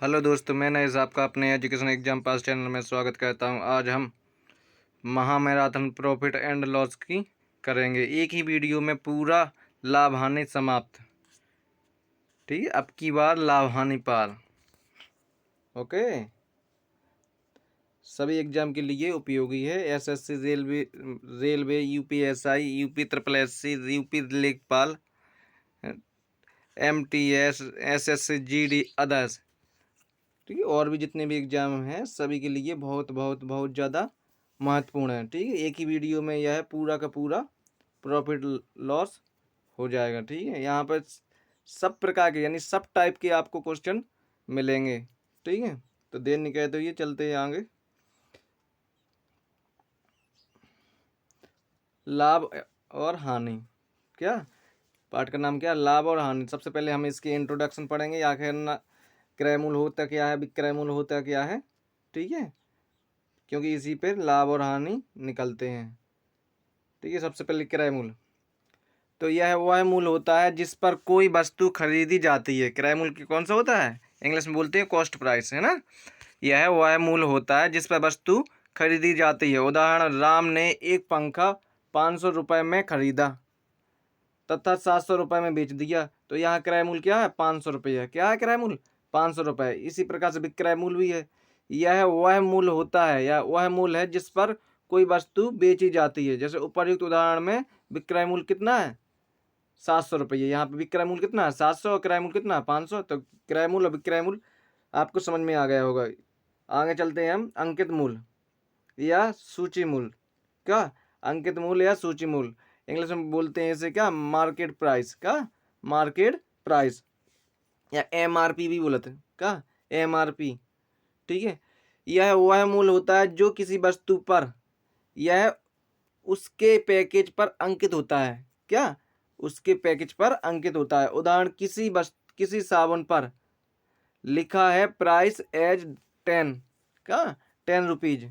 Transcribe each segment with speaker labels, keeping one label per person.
Speaker 1: Hello दोस्तों, मैं नईस आपका अपने एजुकेशन एग्जाम पास चैनल में स्वागत करता हूं। आज हम महामैराथन प्रॉफिट एंड लॉस की करेंगे। एक ही वीडियो में पूरा लाभ हानि समाप्त। ठीक है, अब की बार लाभ हानि पार। ओके, सभी एग्जाम के लिए उपयोगी है। SSC, railway, UPSI, UP triple SC, UP लेखपाल, एमटीएस, एसएससी जीडी, अदर्स। ठीक है, और भी जितने भी एग्जाम हैं सभी के लिए बहुत बहुत बहुत ज़्यादा महत्वपूर्ण है। ठीक है, एक ही वीडियो में यह पूरा का पूरा प्रॉफिट लॉस हो जाएगा। ठीक है, यहाँ पर सब प्रकार के यानी सब टाइप के आपको क्वेश्चन मिलेंगे। ठीक है, तो देर नहीं कहते हुए चलते हैं आगे। लाभ और हानि, क्या पाठ का नाम क्या, लाभ और हानि। सबसे पहले हम इसके इंट्रोडक्शन पढ़ेंगे। आखिर ना क्रय मूल्य होता क्या है, विक्रय मूल्य होता क्या है। ठीक है, क्योंकि इसी पे लाभ और हानि निकलते हैं। ठीक है, सबसे पहले क्रय मूल्य। तो यह वह मूल्य होता है जिस पर कोई वस्तु खरीदी जाती है। क्रय मूल्य कौन सा होता है, इंग्लिश में बोलते हैं कॉस्ट प्राइस, है ना। यह वह मूल्य होता है जिस पर वस्तु खरीदी जाती है। उदाहरण, राम ने एक पंखा 500 रुपये में खरीदा तथा 700 रुपये में बेच दिया। तो यहाँ क्रय मूल्य क्या है, 500 रुपये है। क्या है क्रय मूल्य, 500 रुपये। इसी प्रकार से विक्रय मूल्य भी है। यह वह मूल्य होता है या वह मूल्य है जिस पर कोई वस्तु बेची जाती है। जैसे उपर्युक्त उदाहरण में विक्रय मूल्य कितना है, 700 रुपये। यहाँ पे विक्रय मूल्य कितना है, 700, और क्रय मूल्य कितना है, 500। तो क्रय मूल्य और विक्रय मूल्य आपको समझ में आ गया होगा। आगे चलते हैं हम अंकित मूल्य या सूची मूल्य। क्या, अंकित मूल्य या सूची मूल्य, इंग्लिश में बोलते हैं इसे क्या, मार्केट प्राइस। का, मार्केट प्राइस या एमआरपी भी बोलते हैं। का, एमआरपी। ठीक है, यह वह मूल्य होता है जो किसी वस्तु पर यह उसके पैकेज पर अंकित होता है। क्या, उसके पैकेज पर अंकित होता है। उदाहरण, किसी साबुन पर लिखा है प्राइस एज 10, का 10 रुपीज।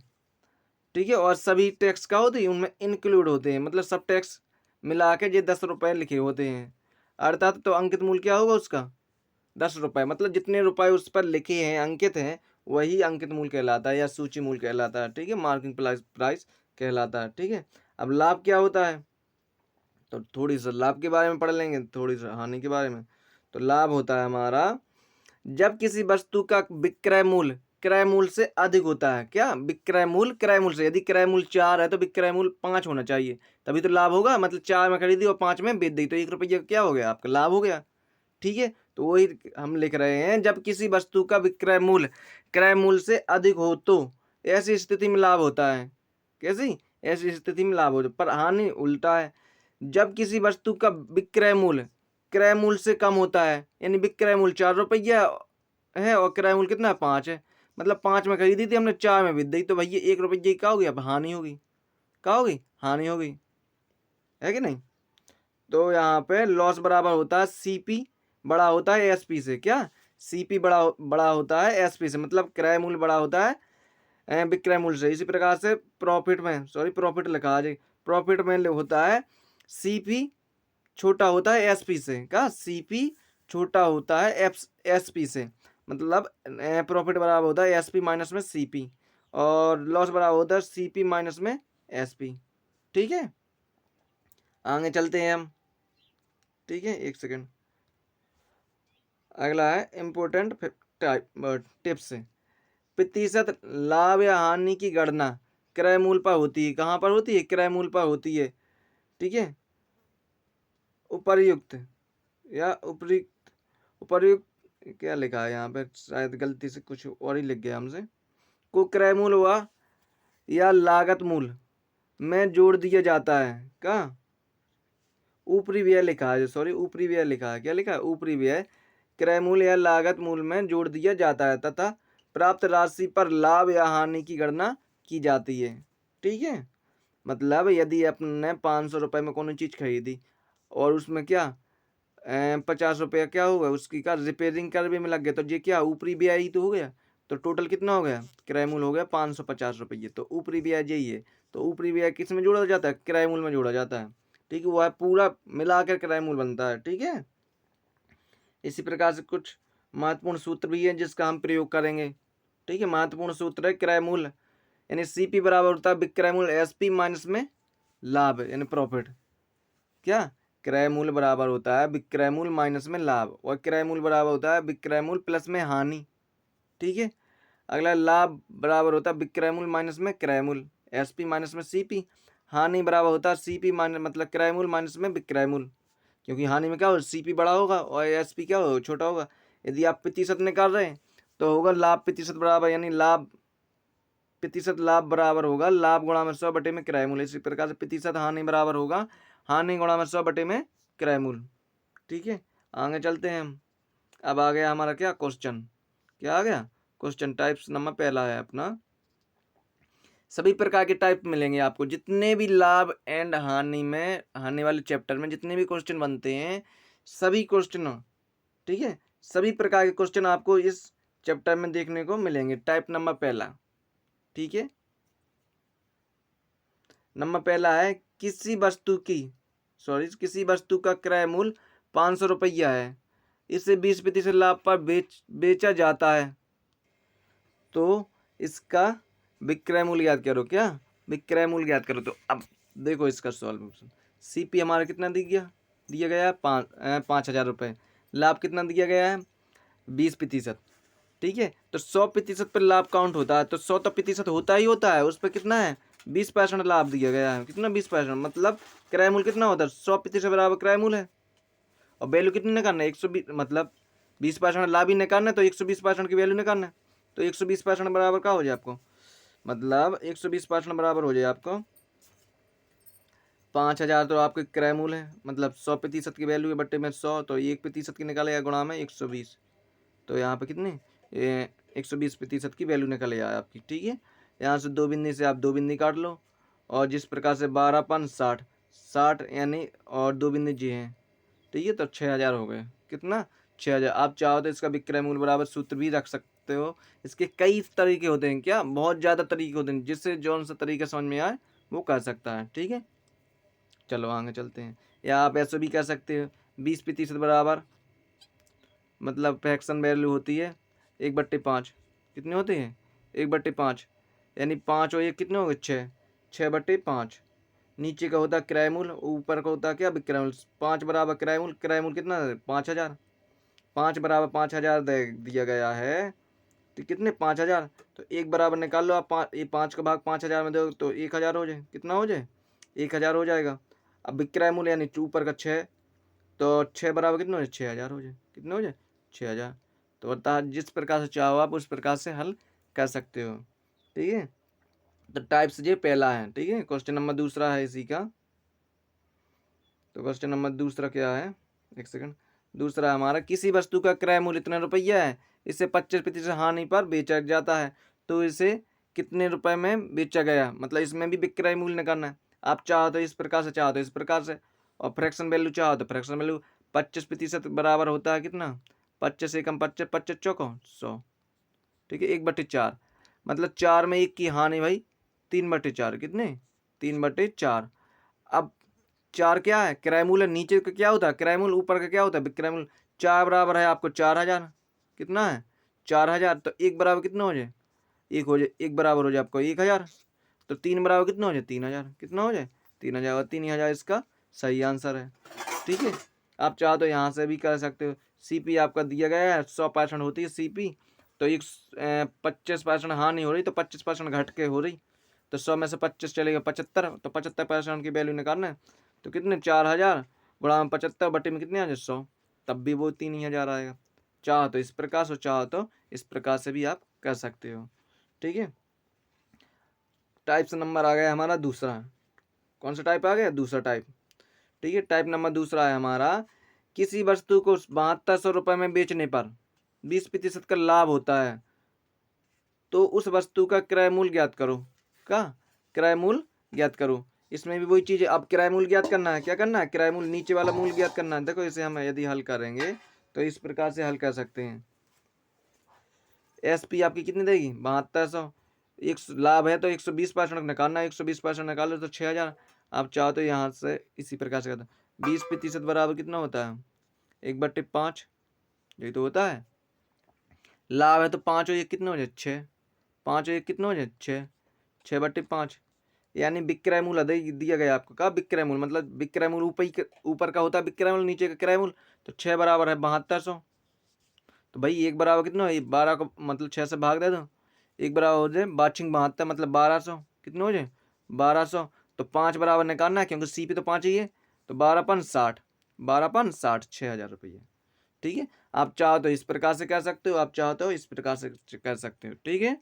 Speaker 1: ठीक है, और सभी टैक्स का होते हैं उनमें इंक्लूड होते हैं, मतलब सब टैक्स मिला के ये 10 रुपये लिखे होते हैं। अर्थात तो अंकित मूल्य क्या होगा उसका, 10 रुपये। मतलब जितने रुपए उस पर लिखे हैं, अंकित हैं, वही अंकित मूल्य कहलाता है या सूची मूल्य कहलाता है। ठीक है, मार्किंग प्राइस कहलाता है। ठीक है, अब लाभ क्या होता है, तो थोड़ी सा लाभ के बारे में पढ़ लेंगे, थोड़ी सा हानि के बारे में। तो लाभ होता है हमारा जब किसी वस्तु का विक्रय मूल्य क्रय मूल्य से अधिक होता है। क्या, विक्रय मूल्य क्रय मूल्य से, यदि क्रय मूल्य 4 है तो विक्रय मूल्य 5 होना चाहिए, तभी तो लाभ होगा। मतलब 4 में खरीदी और 5 में बेच दी, तो 1 रुपये क्या हो गया, आपका लाभ हो गया। ठीक है, तो वही हम लिख रहे हैं, जब किसी वस्तु का विक्रय मूल्य क्रय मूल्य से अधिक हो तो ऐसी स्थिति में लाभ होता है। कैसी, ऐसी स्थिति में लाभ हो। पर हानि उल्टा है, जब किसी वस्तु का विक्रय मूल्य क्रय मूल्य से कम होता है, यानी विक्रय मूल्य 4 रुपया है और क्रय मूल्य कितना है, 5 है। मतलब 5 में खरीदी थी हमने, 4 में बेच दी, तो भैया 1 रुपये की क्या हो गया, हानि होगी। क्या होगी, हानि होगी, है कि नहीं। तो यहाँ पे लॉस बराबर होता है सीपी बड़ा होता है एसपी से। क्या, सीपी बड़ा बड़ा होता है एसपी से, मतलब क्रय मूल्य बड़ा होता है विक्रय मूल्य से। इसी प्रकार से प्रॉफिट लिखा है, प्रॉफिट में होता है सीपी छोटा होता है एसपी से। का, सीपी छोटा होता है एसपी से, मतलब प्रॉफिट बराबर होता है एसपी माइनस में सीपी, और लॉस बराबर होता है सीपी माइनस में एसपी। ठीक है, आगे चलते हैं हम। ठीक है, एक सेकेंड। अगला है इम्पोर्टेंट टिप्स। प्रतिशत लाभ या हानि की गणना क्रय मूल्य पर होती है। कहाँ पर होती है, क्रय मूल्य पर होती है। ठीक है, उपर्युक्त या उपर्युक्त क्या लिखा है यहाँ पे, शायद गलती से कुछ और ही लिख गया हमसे। को क्रय मूल्य हुआ या लागत मूल्य में जोड़ दिया जाता है। का, ऊपरी व्यय लिखा है, ऊपरी व्यय लिखा है। क्या लिखा है, ऊपरी व्यय क्रय मूल्य या लागत मूल्य में जोड़ दिया जाता है तथा प्राप्त राशि पर लाभ या हानि की गणना की जाती है। ठीक है, मतलब यदि अपने 500 रुपये में कोई चीज़ खरीदी और उसमें क्या 50 रुपया क्या होगा, उसकी का रिपेयरिंग कर भी में लग गया, तो ये क्या ऊपरी व्यय ही तो हो गया। तो टोटल कितना हो गया, क्रय मूल्य हो गया 550 रुपये। तो ऊपरी व्यय यही है। तो ऊपरी व्यय किस में जोड़ा जाता है, क्रय मूल्य में जोड़ा जाता है। ठीक है, वह पूरा मिलाकर क्रय मूल्य बनता है। ठीक है, इसी प्रकार से कुछ महत्वपूर्ण सूत्र भी है जिसका हम प्रयोग करेंगे। ठीक है, महत्वपूर्ण सूत्र है क्रय मूल्य, यानी सीपी बराबर होता है विक्रय मूल्य एसपी माइनस में लाभ यानी प्रॉफिट। क्या, क्रय मूल्य बराबर होता है विक्रय मूल्य माइनस में लाभ, और क्रय मूल्य बराबर होता है विक्रय मूल्य प्लस में हानि। ठीक है, अगला लाभ बराबर होता है विक्रय मूल्य माइनस में क्रय मूल्य, एसपी माइनस में सीपी। हानि बराबर होता है सीपी माइनस मतलब क्रय मूल्य माइनस में विक्रय मूल्य, क्योंकि हानि में क्या हो, सीपी बड़ा होगा और एसपी क्या हो, छोटा होगा। यदि आप प्रतिशत निकाल रहे हैं तो होगा लाभ प्रतिशत बराबर, यानी लाभ प्रतिशत लाभ बराबर होगा लाभ गुणा में 100 बटे में क्रय मूल्य। इसी प्रकार से प्रतिशत हानि बराबर होगा हानि गुणा में 100 बटे में क्रय मूल्य। ठीक है, आगे चलते हैं हम। अब आ गया हमारा क्या क्वेश्चन, क्या आ गया क्वेश्चन। टाइप्स नंबर पहला है अपना, सभी प्रकार के टाइप मिलेंगे आपको जितने भी लाभ एंड हानि में, हानि वाले चैप्टर में जितने भी क्वेश्चन बनते हैं, सभी क्वेश्चन, ठीक है, सभी प्रकार के क्वेश्चन आपको इस चैप्टर में देखने को मिलेंगे। टाइप नंबर पहला, ठीक है, नंबर पहला है किसी वस्तु का क्रय मूल्य 500 रुपया है, इसे 20% लाभ पर बेचा जाता है, तो इसका विक्रय मूल्य याद करो। क्या, विक्रय मूल्य याद करो। तो अब देखो इसका सॉल्यूशन। सीपी हमारा कितना दिया गया है 5,000 रुपये। लाभ कितना दिया गया है 20%। ठीक है, तो 100% पर लाभ काउंट होता है, तो 100 तो प्रतिशत होता ही होता है, उस पर कितना है 20% लाभ दिया गया है। कितना 20%, मतलब क्रय मूल्य कितना होता है 100% बराबर क्रय मूल्य है। और वैल्यू कितनी निकालना है 120, मतलब 20% लाभ ही निकालना है तो 120% की वैल्यू निकालना है। तो 120% बराबर क्या हो जाए आपको, मतलब 120% बराबर हो जाए आपको 5,000, तो आपके क्रय मूल्य है, मतलब 100% की वैल्यू है बट्टे में 100, तो 1% की निकालेगा गुणा में 120, तो यहाँ पे कितने 120% की वैल्यू निकल जाए आपकी। ठीक है, यहाँ से दो बिंदी से आप दो बिंदी काट लो, और जिस प्रकार से 12 60 60 यानी और दो बिंदी जी हैं, ठीक है, तो 6,000 हो गए। कितना 6,000। आप चाहो तो इसका विक्रय मूल्य बराबर सूत्र भी रख सकते हो। इसके कई तरीके होते हैं, क्या बहुत ज़्यादा तरीके होते हैं, जिससे जौन सा तरीका समझ में आए वो कर सकता है। ठीक है, चलो आगे चलते हैं। या आप ऐसे भी कह सकते हो 20% बराबर, मतलब फ्रैक्शन वैल्यू होती है 1/5। कितने होते हैं 1/5, यानी 5 और 1 कितने हो गए 6, 6/5। नीचे का होता है क्रय मूल्य, ऊपर का होता है क्या विक्रय मूल्य। 5 बराबर क्रय मूल्य, क्रय मूल्य कितना 5,000, 5 बराबर 5,000 दिया गया है, तो कितने 5,000, तो 1 बराबर निकाल लो आप। 5 का भाग 5,000 में दो तो 1,000 हो जाए। कितना हो जाए 1,000 हो जाएगा। अब विक्रय मूल्य यानी ऊपर का 6, तो 6 बराबर कितने हो जाए 6,000 हो जाए। कितने हो जाए 6,000। तो बता, जिस प्रकार से चाहो आप उस प्रकार से हल कर सकते हो। ठीक है, तो टाइप्स ये पहला है। ठीक है, क्वेश्चन नंबर दूसरा है इसी का। तो क्वेश्चन नंबर दूसरा क्या है, एक सेकंड। दूसरा हमारा किसी वस्तु का क्रय मूल्य इतना रुपया है, इसे 25% हानि पर बेचा जाता है, तो इसे कितने रुपए में बेचा गया, मतलब इसमें भी विक्रय मूल्य निकालना है। आप चाहो तो इस प्रकार से, चाहो तो इस प्रकार से, और फ्रैक्शन वैल्यू चाहो तो फ्रैक्शन वैल्यू। 25% बराबर होता है कितना 25 एकम 25, 25 चौको 100। ठीक है, 1/4, मतलब 4 में 1 की हानि भाई 3/4, कितने 3/4। अब 4 क्या है क्रय मूल्य, नीचे का क्या होता है क्रय मूल्य, ऊपर का क्या होता है विक्रय मूल्य। 4 बराबर है आपको 4,000, कितना है 4,000, तो 1 बराबर कितना हो जाए 1 हो जाए, 1 बराबर हो जाए आपको 1,000, तो 3 बराबर कितना हो जाए 3,000, कितना हो जाए 3,000, और 3,000 इसका सही आंसर है। ठीक है, आप चाहो तो यहाँ से भी कर सकते हो। सीपी आपका दिया गया है 100% होती है सीपी, तो 25% हानि हो रही, तो 25% घट के हो रही, तो 100 में से 25 चलेगा 75, तो 75% की वैल्यू निकालना है, तो कितने 4,000 गुणा में 75 बटे में कितने आ जाए 100, तब भी वो 3,000 आएगा। चाहो तो इस प्रकार से, चाहो तो इस प्रकार से भी आप कर सकते हो। ठीक है, टाइप्स नंबर आ गया हमारा दूसरा। कौन सा टाइप आ गया दूसरा टाइप। ठीक है, टाइप नंबर दूसरा है हमारा, किसी वस्तु को 7200 रुपये में बेचने पर 20% का लाभ होता है, तो उस वस्तु का क्रय मूल्य ज्ञात करो। का क्रय मूल्य ज्ञात करो। इसमें भी वही चीज है, अब किराया मूल्य ज्ञात करना है। क्या करना है किराया मूल्य, नीचे वाला मूल्य ज्ञात करना है। देखो इसे हम यदि हल करेंगे तो इस प्रकार से हल कर सकते हैं। एसपी आपकी कितनी देगी 7200, एक लाभ है तो 120% निकालना है, 120% निकालो तो 6,000। आप चाहो तो यहाँ से इसी प्रकार से करते 20% बराबर कितना होता है 1/5, यही तो होता है लाभ है तो 5 और 1 कितने हो जाए 6, 5 और 1 कितने हो जाए 6, 6/5, यानी विक्रय मूल दिया गया आपको। कहा विक्रय मूल मतलब विक्रय मूल ऊपर का होता है विक्रय मूल, नीचे का क्रय मूल। तो 6 बराबर है 7200। तो भाई 1 बराबर कितना हो, 12 को मतलब 6 से भाग दे दो, 1 बराबर हो जाए 72 मतलब 1200, कितने हो जाए 1200। तो 5 बराबर निकालना है क्योंकि सी पे तो 5 ही है, तो 12×60, 12×60 6,000 रुपये। ठीक है, आप चाहो तो इस प्रकार से कर सकते हो, आप चाहो तो इस प्रकार से कर सकते हो। ठीक है,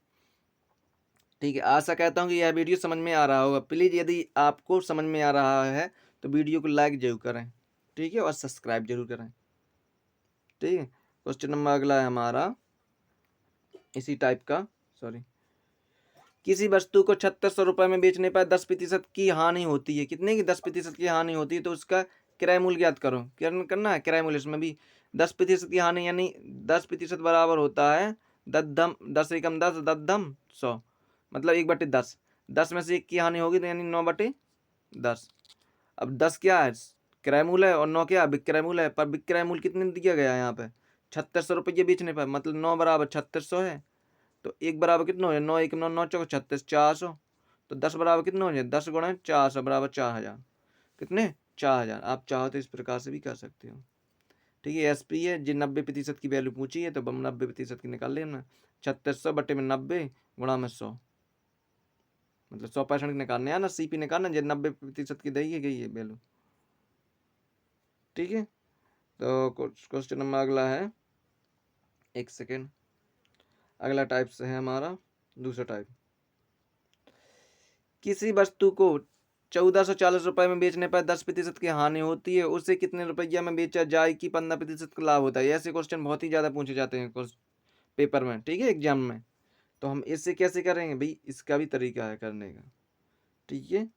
Speaker 1: ठीक है, आशा करता हूँ कि यह वीडियो समझ में आ रहा होगा। प्लीज़ यदि आपको समझ में आ रहा है तो वीडियो को लाइक जरूर करें, ठीक है, और सब्सक्राइब जरूर करें। ठीक है, क्वेश्चन नंबर अगला है हमारा इसी टाइप का, सॉरी। किसी वस्तु को 7600 रुपये में बेचने पर 10% की हानि होती है। कितने की 10% की हानि होती है, तो उसका क्रय मूल्य ज्ञात करो। क्या करना है, क्रय मूल्य। इसमें भी 10% की हानि, यानी 10% बराबर होता है 10 एकम 10 10 100, मतलब 1/10। 10 में से 1 की हानि होगी तो यानी 9/10। अब 10 क्या है, क्रय मूल्य है, और 9 क्या है, विक्रय मूल्य है। पर विक्रय मूल्य कितने दिया गया है यहाँ पे 7600 रुपये बेचने पर, मतलब 9 बराबर 3600 है। तो 1 बराबर कितना हो जाए 9 1 9 9 चौक 36 400। तो 10 बराबर कितना हो जाए 10 गुणा 400 बराबर 4000, कितने 4000। आप चाहो तो इस प्रकार से भी कर सकते हो। ठीक है, एसपी है जी 90% की वैल्यू पूछी है तो 90% की निकाल लेना। 3600/90 गुणा में 100, मतलब 100% की निकालने है ना, सीपी निकालना जो 90% की दी गई है वैल्यू। ठीक है, तो क्वेश्चन नंबर अगला है, एक सेकेंड, अगला टाइप से है हमारा दूसरा टाइप। किसी वस्तु को 1440 रुपये में बेचने पर 10% की हानि होती है, उसे कितने रुपया में बेचा जाए कि 15% का लाभ होता है। ऐसे क्वेश्चन बहुत ही ज़्यादा पूछे जाते हैं पेपर में, ठीक है, एग्जाम में। तो हम इससे कैसे करेंगे भाई, इसका भी तरीका है करने का। ठीक है,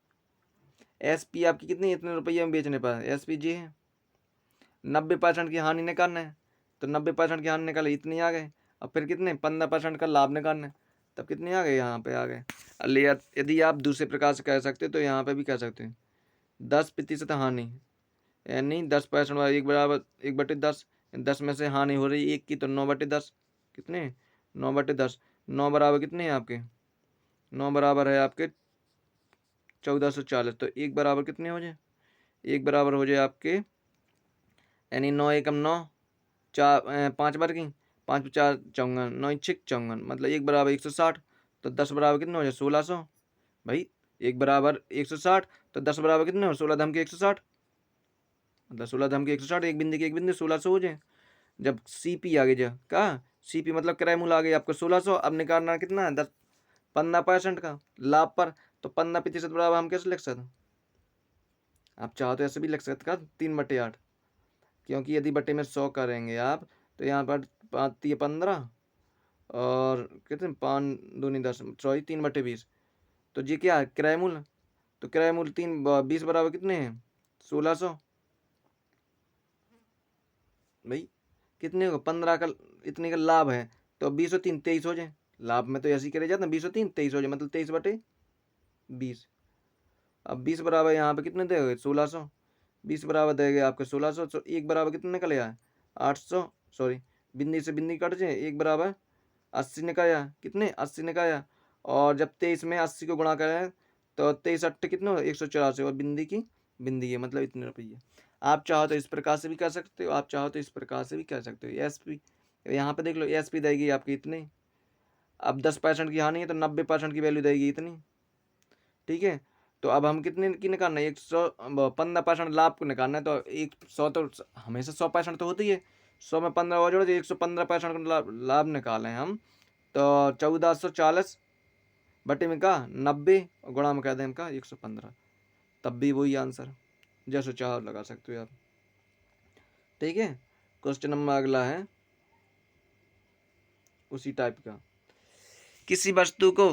Speaker 1: एसपी आपकी कितनी, इतने रुपये में बेचने पर एसपी जी है 90% की हानि निकालना है, तो 90% की हानि निकाले इतनी आ गए। अब फिर कितने 15% का लाभ निकालना है, तब कितने आ गए, यहाँ पे आ गए। यदि आप दूसरे प्रकार से कह सकते हो तो यहाँ पे भी कह सकते हैं 10% हानि, यानी 10% वाला 1/10। 10 में से हानि हो रही 1 की, तो 9/10, कितने 9/10। 9 बराबर कितने हैं आपके, 9 बराबर है आपके 1440। तो 1 बराबर कितने हो जाए, 1 बराबर हो जाए आपके, यानी 9 एकम 9 4 5 बार की 5×4 54, 9×6 54, मतलब 1 बराबर 160। तो 10 बराबर कितने हो जाए 1600। भाई 1 बराबर 160, तो 10 बराबर कितने हो 16 धम के 160, मतलब 16 धम के 160, एक बिंदी के एक बिंदी 1600 हो जाए। जब सीपी आ गई, जा कहा सीपी मतलब क्रय मूल्य आ गई आपको 1600। अब निकालना कितना है 15% का लाभ पर, तो 15% बराबर हम कैसे लिख सकते हैं, आप चाहो तो ऐसे भी लिख सकते हैं 3/8, क्योंकि यदि बटे में 100 करेंगे आप तो यहाँ पर 5×3 = 15, और कितने 5×2 = 10, सॉरी 3/20। तो जी क्या है क्रय मूल्य, तो क्रय मूल्य 20 बराबर कितने हैं 1600। भाई कितने हो 15 का, इतने का लाभ है, तो 20 और 3 23 हो जाए। लाभ में तो ऐसे ही करे जाते हैं 20 और 3 23 हो जाए, मतलब 23/20। अब 20 बराबर यहाँ पे कितने देगा 1600, 20 बराबर देगा आपके 1600। तो 1 बराबर कितने निकल आया 800, सॉरी बिंदी से बिंदी कट जाए, 1 बराबर 80 निकाया, कितने 80 निकाया। और जब 23 में 80 को गुणा करें तो 23 8 कितने हो 184, और बिंदी की बिंदी है, मतलब इतने रुपये। आप चाहो तो इस प्रकार से भी कर सकते हो, आप चाहो तो इस प्रकार से भी कर सकते हो। एस पी यहाँ पे देख लो, एस पी देगी आपकी इतनी। अब 10% की हानि है तो 90% की वैल्यू देगी इतनी। ठीक है, तो अब हम कितने की निकालना है 115% लाभ को निकालना है। तो 100 तो हमेशा 100% तो होती है, 100 में 15 और जोड़ो तो 115% का लाभ निकालें हम। तो 1440 बटे में का 90 और गुणा में कह दें का 115, तब भी वही आंसर, जैसे चाहो लगा सकते हो आप। ठीक है, क्वेश्चन नंबर अगला है उसी टाइप का। किसी वस्तु को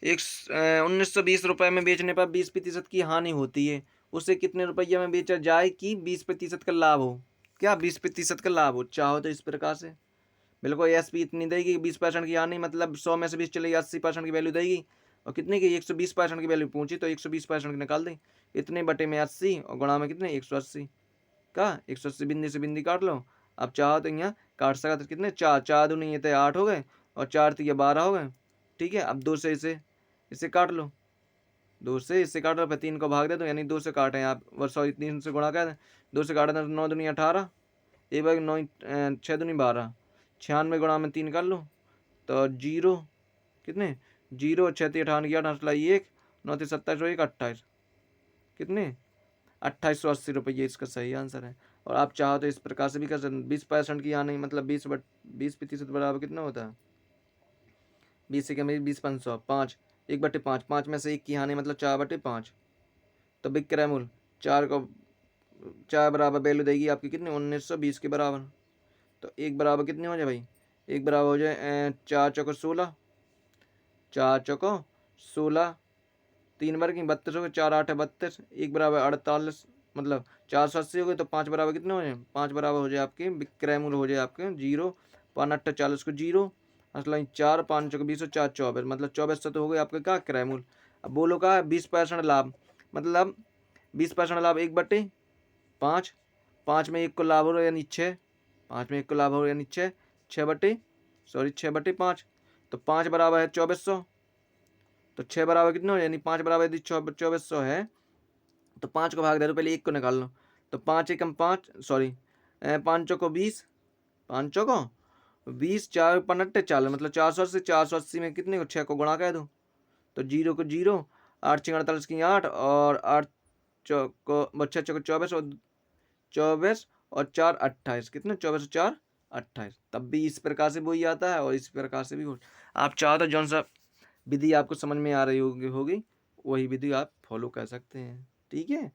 Speaker 1: 1920 रुपये में बेचने पर 20% की हानि होती है, उसे कितने रुपये में बेचा जाए कि 20% का लाभ हो। क्या 20% का लाभ हो, चाहो तो इस प्रकार से बिल्कुल एसपी इतनी देगी 20% की हानि, मतलब 100 में से 20 चलेगी 80% की वैल्यू देगी। और कितने की 120% की वैल्यू पहुंची तो 120% की निकाल दें, इतने बटे में 80 और गुणा में कितने 180 का 180 बिंदी से बिंदी काट लो। अब चाहो तो यहाँ काट सका तो कितने 4, 4 दूनी ये थे 8 हो गए और 4 3 12 हो गए। ठीक है, अब 2 से इसे काट लो, 2 से इसे काट लो, फिर 3 को भाग दे दो, यानी 2 से काटें आप, सॉरी 3 से गुणा कर दें, 2 से काटें तो 9 दूनी 18, एक बार 9 6 दूनी 12, 96 गुणा में 3 कर लो तो 0 कितने 0 6 3 58 की 8 हंसलाई 1 9 3 27 1 28 कितने 2880 रुपये इसका सही आंसर है। और आप चाहो तो इस प्रकार से भी कर सकते 20% की हानि, मतलब 20% बराबर कितना होता है 20 से क्या मेरी 20 5 1/5, 5 में से 1 की हानि मतलब 4/5। तो विक्रय मूल्य 4 को 4 बराबर वैल्यू देगी आपकी कितनी 1920 के बराबर। तो 1 बराबर कितनी हो जाए भाई, 1 बराबर हो जाए 4 चौको 16, 4 चौको 16, 3 वर्ग 32 हो गए, 4 8 32, 1 बराबर 48, मतलब 480 हो गए। तो 5 बराबर कितने हो जाए, 5 बराबर हो जाए आपके विक्रय मूल्य हो जाए आपके 0, 5 8 40 को 0, असला 4 5 चौको 20 4 24, मतलब 2400 तो हो गए आपके क्या क्रय मूल्य। अब बोलो का 20% लाभ, मतलब 20% लाभ 1/5, 5 में 1 को लाभ हो रहा है यानी 6, 5 में 1 को लाभ हो रहा है यानी 6, 6/5, तो 5 बराबर है 2400। तो 6 बराबर कितना हो यानी 5 बराबर यदि 2400 है तो 5 को भाग दे दो, पहले 1 को निकाल लो। तो 5 एकम 5, सॉरी 5 चौको 20, 5 चौको 20, 4 5 40, मतलब 480, 480 में कितने को 6 को गुणा कर दो तो 0 को 0, 8 6 48 की 8, और 8 चौको 6 चौको 24 और 24 और 4 28, कितने 24 और 4 28। तब भी इस प्रकार से वही आता है और इस प्रकार से भी हो। आप चाहो तो जौन सा विधि आपको समझ में आ रही होगी वही विधि आप फॉलो कर सकते हैं। ठीक है,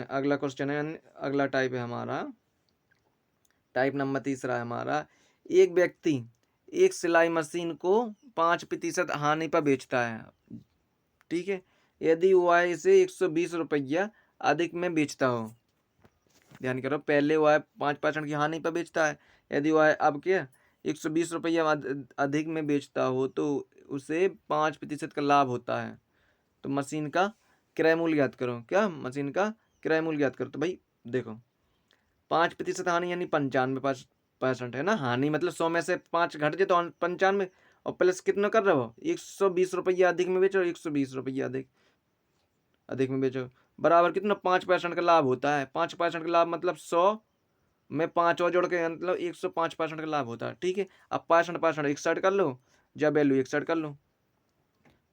Speaker 1: अगला क्वेश्चन है, अगला टाइप है हमारा, टाइप नंबर 3 है हमारा। एक व्यक्ति एक सिलाई मशीन को 5% हानि पर बेचता है। ठीक है, यदि वह इसे 120 रुपया अधिक में बेचता हो, ध्यान करो पहले वह 5% की हानि पर बेचता है, यदि वह अब क्या 120 रुपया अधिक में बेचता हो तो उसे 5% का लाभ होता है। तो मशीन का क्रय मूल्य ज्ञात करो, क्या मशीन का क्रय मूल्य ज्ञात करो। तो भाई देखो 5% हानि यानी 95% है ना, हानि मतलब 100 में से 5 घट जाए तो 95, और प्लस कितना कर रहे हो 120 रुपया अधिक में बेचो, 120 रुपया अधिक अधिक में बेचो, बराबर कितना 5% का लाभ होता है। 5% का लाभ मतलब 100 में 5 और जोड़ के मतलब 105% का लाभ होता है। ठीक है, अब 65% 61 कर लो, जब वैल्यू 61 कर लो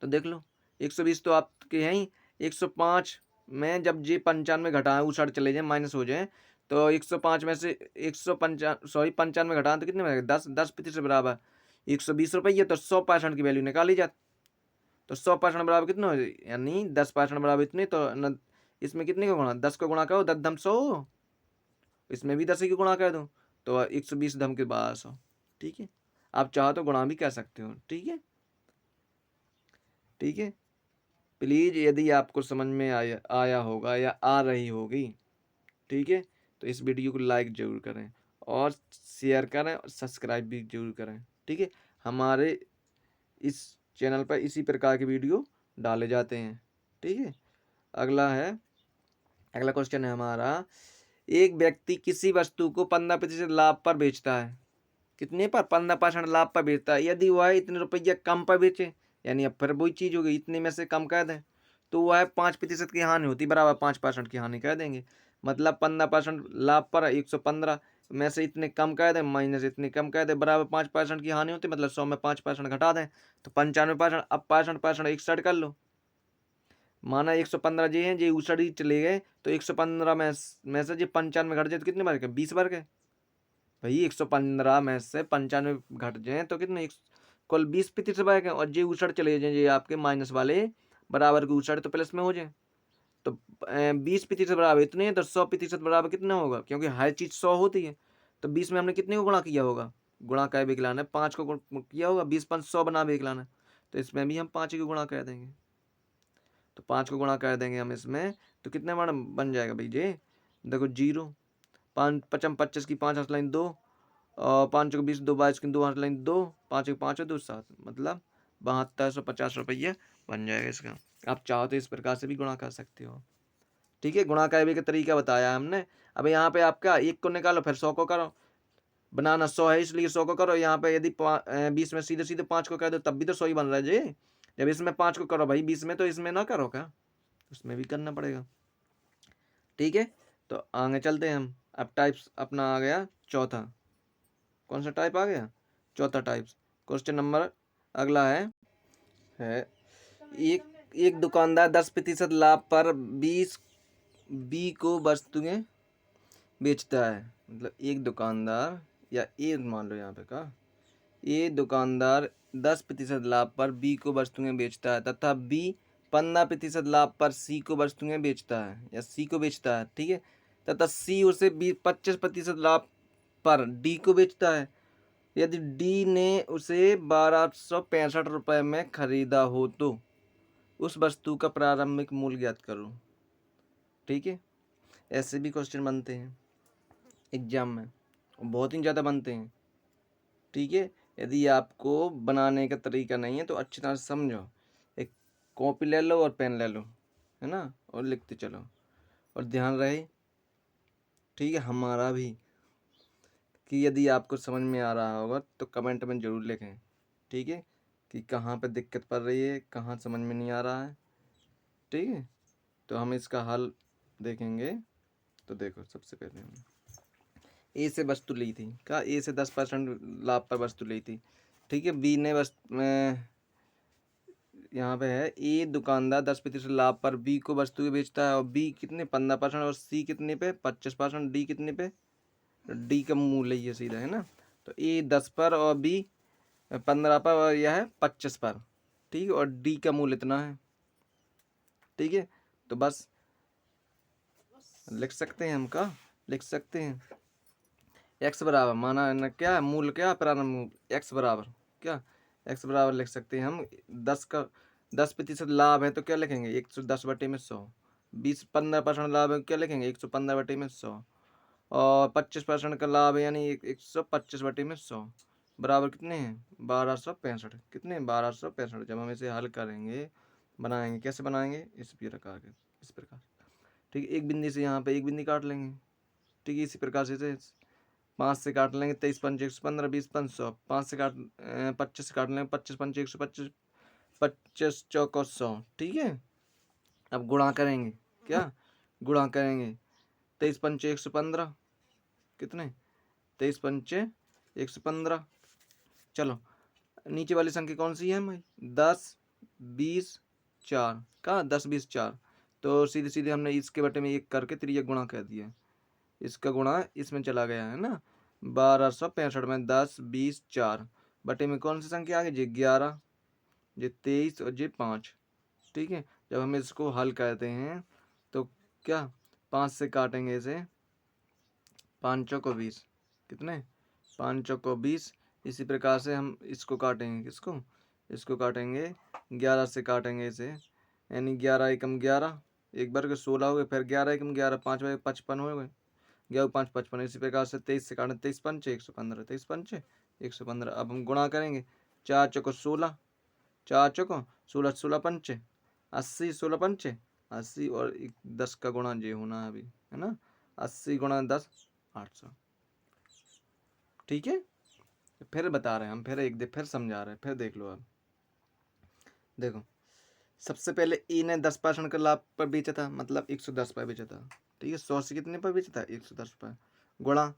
Speaker 1: तो देख लो 120 तो आपके हैं ही, 105 में जब जी 95 घटाएं उछाड़ चले जाए माइनस हो जाए तो 105 में से 95 घटाएं तो कितने में 10% बराबर 120 रुपये, तो 100% की वैल्यू निकाली जाती। तो 100% बराबर कितना हो जाए यानी 10% बराबर इतने, तो न इसमें कितने को गुणा 10 को गुणा करो 10 धम 100, इसमें भी 10 की गुणा कर दो तो 120 धम के 1200। ठीक है, आप चाहो तो गुणा भी कर सकते हो। ठीक है, ठीक है, प्लीज़ यदि आपको समझ में आया होगा या आ रही होगी, ठीक है, तो इस वीडियो को लाइक ज़रूर करें और शेयर करें और सब्सक्राइब भी जरूर करें। ठीक है, हमारे इस चैनल पर इसी प्रकार की वीडियो डाले जाते हैं। ठीक है, अगला क्वेश्चन है हमारा, एक व्यक्ति किसी वस्तु को 15% लाभ पर बेचता है। कितने पर 15% लाभ पर बेचता है, यदि वह इतने रुपये कम पर बेचे, यानी अब फिर वही चीज़ होगी इतने में से कम कर दें तो वह 5% की हानि होती, बराबर 5% की हानि कर देंगे। मतलब 15% लाभ पर 115 में से इतने कम कर दें माइनस इतने कम कर दें, बराबर 5% की हानि होती, मतलब 100 में 5% घटा दें तो 95%। अब 65% 61 कर लो, माना 115 जी हैं जी उछड़ ही चले गए तो 115 में से जी 95 घट जाए तो कितने बार के 20 बार के भाई 115 में से 95 घट जाए तो कितने कुल 20% बार के, और जे उछड़ चले जाए ये आपके माइनस वाले बराबर के उछड़ तो प्लस में हो जाए तो 20% बराबर इतने हैं तो 100% बराबर कितना होगा, क्योंकि हर चीज़ 100 होती है तो 20 में हमने कितने को गुणा किया होगा, गुणा कर बेगलाना है 5 को किया होगा, 20 5 100 बना बेगलाना, तो इसमें भी हम 5 को गुणा कर देंगे। तो 5 को गुणा कर देंगे हम इसमें तो कितने बार बन जाएगा भाई जी, देखो 0 5 पचम 25 की 5 हंस लाइन 2 और 5 को 20 2 22 की 2 हंस लाइन 2 5 को 5 2 7, मतलब 7250 रुपये बन जाएगा इसका। आप चाहो तो इस प्रकार से भी गुणा कर सकते हो। ठीक है, गुणा का भी का तरीका बताया हमने। अब यहाँ पे आपका 1 को निकालो फिर 100 को करो, बनाना 100 है इसलिए 100 को करो। यहाँ पे यदि 20 में सीधे सीधे 5 को कर दो तब भी तो 100 ही बन रहा है जी। जब इसमें 5 को करो भाई 20 में, तो इसमें ना करो क्या, उसमें भी करना पड़ेगा। ठीक है, तो आगे चलते हैं हम। अब टाइप्स अपना आ गया चौथा, कौन सा टाइप आ गया, चौथा टाइप्स। क्वेश्चन नंबर अगला है एक दुकानदार 10% लाभ पर 20 बी को वस्तुएं बेचता है। मतलब एक दुकानदार, या ए मान लो यहाँ पे का, ए दुकानदार 10% लाभ पर बी को वस्तुएं बेचता है तथा बी 15% लाभ पर सी को वस्तुएं बेचता है, या सी को बेचता है। ठीक है, तथा सी उसे 25% लाभ पर डी को बेचता है। यदि डी ने उसे 1265 में खरीदा हो तो उस वस्तु का प्रारंभिक मूल्य ज्ञात करो। ठीक है, ऐसे भी क्वेश्चन बनते हैं एग्जाम में, बहुत ही ज़्यादा बनते हैं। ठीक है, यदि आपको बनाने का तरीका नहीं है तो अच्छी तरह से समझो, एक कॉपी ले लो और पेन ले लो, है ना, और लिखते चलो, और ध्यान रहे, ठीक है, हमारा भी, कि यदि आपको समझ में आ रहा होगा तो कमेंट में ज़रूर लिखें। ठीक है, कि कहाँ पे दिक्कत पड़ रही है, कहाँ समझ में नहीं आ रहा है। ठीक है, तो हम इसका हल देखेंगे। तो देखो, सबसे पहले हम ए से वस्तु ली थी, क्या ए से 10% लाभ पर वस्तु ली थी। ठीक है, बी ने यहाँ पे है ए दुकानदार 10% लाभ पर बी को वस्तु बेचता है, और बी कितने 15%, और सी कितने पे 25%, डी कितने पे, डी का मूल्य ये सीधा है ना। तो ए 10 पर और बी 15 पर और यह है 25 पर। ठीक है, और डी का मूल्य इतना है। ठीक है, तो बस लिख सकते हैं हम, का लिख सकते हैं एक्स बराबर, माना न क्या मूल्य, क्या प्रारंभ मूल्य एक्स बराबर, क्या एक्स बराबर लिख सकते हैं हम 10 का 10% लाभ है तो क्या लिखेंगे 110/100। 15% लाभ है क्या लिखेंगे 115/100। और 25% का लाभ है यानी 125/100 बराबर कितने हैं 1265। कितने 1265। जब हम इसे हल करेंगे, बनाएंगे, कैसे बनाएंगे, इस प्रकार के, इस प्रकार। ठीक है, एक बिंदी से यहाँ पे एक बिंदी काट लेंगे। ठीक है, इसी प्रकार से 5 से काट लेंगे 23 पंच 115, 20 500। 5 से 25 से काट लेंगे 25 पंच 125, 25 चौको 100। ठीक है, अब गुणा करेंगे, क्या गुणा करेंगे 23 पंच 115, कितने 23 पंचे 115। चलो, नीचे वाली संख्या कौन सी है भाई 10 20 4, कहाँ 10 20 4। तो सीधे सीधे हमने इसके बटे में एक करके त्रिया गुणा कर दिया, इसका गुणा इसमें चला गया है ना। 1265 में 10 20 4 बटे में कौन सी संख्या आ गई जी 11, जी 23 और जी 5। ठीक है, जब हम इसको हल करते हैं तो क्या 5 से काटेंगे इसे 5 को 20, कितने 5 को 20। इसी प्रकार से हम इसको काटेंगे, किसको, इसको काटेंगे 11 से काटेंगे इसे, यानी 11 एकम 11, एक बार के 16 हो गए, फिर 11 एकम 11, 5 बार 55 हो गए, 11 5 55। इसी प्रकार से 23 से काटें 23 पंचे 115, 23 पंचे 115। अब हम गुणा करेंगे 4 चौको 16, 4 चौको 16, 16 पंचे 80, 16 पंचे 80, और 10 का गुणा ये होना है अभी, है ना, 80 गुणा 10 800। ठीक है, फिर बता रहे हैं हम, फिर समझा रहे हैं, फिर देख लो। अब देखो, सबसे पहले ए ने 10% का लाभ पर बेचा था, मतलब 110 पर बेचा था। ठीक है, 100 से कितने पर बेचा था 110 पर, गुणा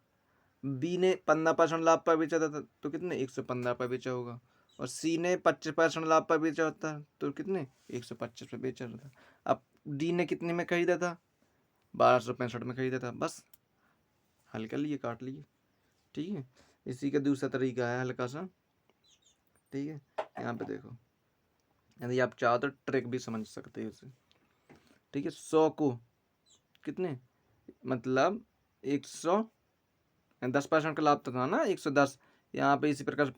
Speaker 1: बी ने 15% लाभ पर बेचा था तो कितने 115 पर बेचा होगा, और सी ने 25% लाभ पर बेचा होता तो कितने 125 पर बेचा होता। अब डी ने कितने में खरीदा था 1265 में खरीदा था। बस हल कर लिए, काट लिए। ठीक है, इसी का दूसरा तरीका है हल्का सा। ठीक है, यहाँ पे देखो, यदि आप चाहो तो ट्रिक भी समझ सकते हो इसे। ठीक है, 100 को कितने, मतलब 10% का लाभ तो था ना 110, यहाँ पे इसी प्रकार से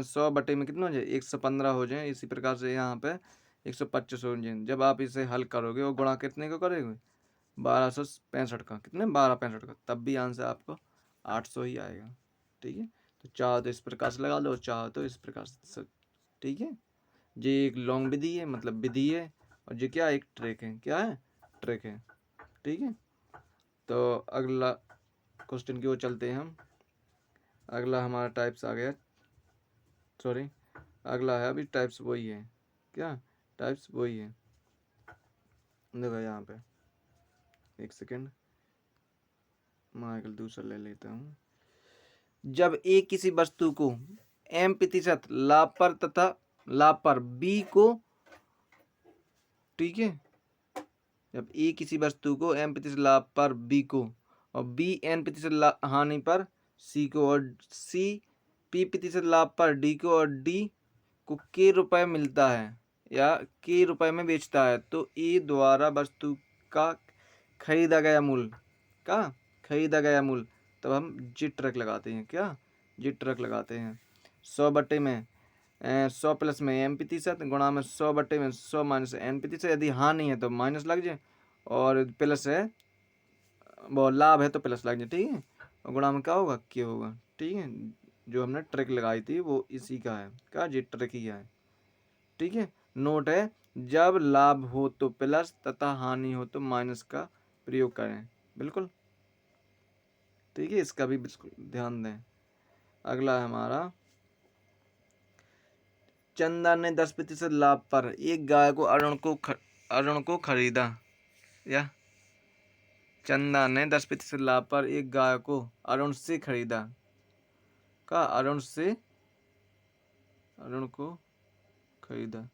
Speaker 1: 100 बटे में कितना हो जाए 115 हो जाए। इसी प्रकार से यहाँ पे 125 हो जाए। जब आप इसे हल करोगे वो गुणा कितने को करोगे 1265 का, कितने 1265 का, तब भी आंसर आपको 800 ही आएगा। ठीक है, तो चाहो तो इस प्रकार से लगा लो, चाहो तो इस प्रकार से। ठीक है, ये एक लॉन्ग विधि है, मतलब विधि है, और ये क्या एक ट्रिक है, क्या है ट्रिक है। ठीक है। तो अगला क्वेश्चन की ओर चलते हैं हम। अगला हमारा टाइप्स आ गया, सॉरी अगला है अभी टाइप्स वही है, क्या टाइप्स वही है, देखो यहाँ पे एक सेकेंड, मैं दूसरा ले लेता हूँ। जब ए किसी वस्तु को m% लाभ पर तथा लाभ पर बी को, ठीक है, जब ए किसी वस्तु को m% लाभ पर बी को और बी n% हानि पर सी को और सी p% लाभ पर डी को और डी को k रुपए मिलता है या k रुपए में बेचता है, तो ए द्वारा वस्तु का खरीदा गया मूल्य का खरीदा गया मूल्य, तब हम जी ट्रक लगाते हैं, क्या जी ट्रक लगाते हैं। 100 में 100 प्लस में m% गुणा में 100 में 100 माइनस n%, यदि हानि है तो माइनस लग जाए और प्लस है वो लाभ है तो प्लस लग जाए, ठीक है, और गुणा में क्या होगा के होगा, ठीक है। जो हमने ट्रिक लगाई थी वो इसी का है, क्या जी ट्रिक ही है, ठीक है। नोट है, जब लाभ हो तो प्लस तथा हानि हो तो माइनस का प्रयोग करें, बिल्कुल, ठीक है, इसका भी बिल्कुल ध्यान दें। अगला है हमारा, चंदा ने 10% लाभ पर एक गाय को अरुण को खरीदा, या चंदा ने 10% लाभ पर एक गाय को अरुण से खरीदा, का अरुण को खरीदा,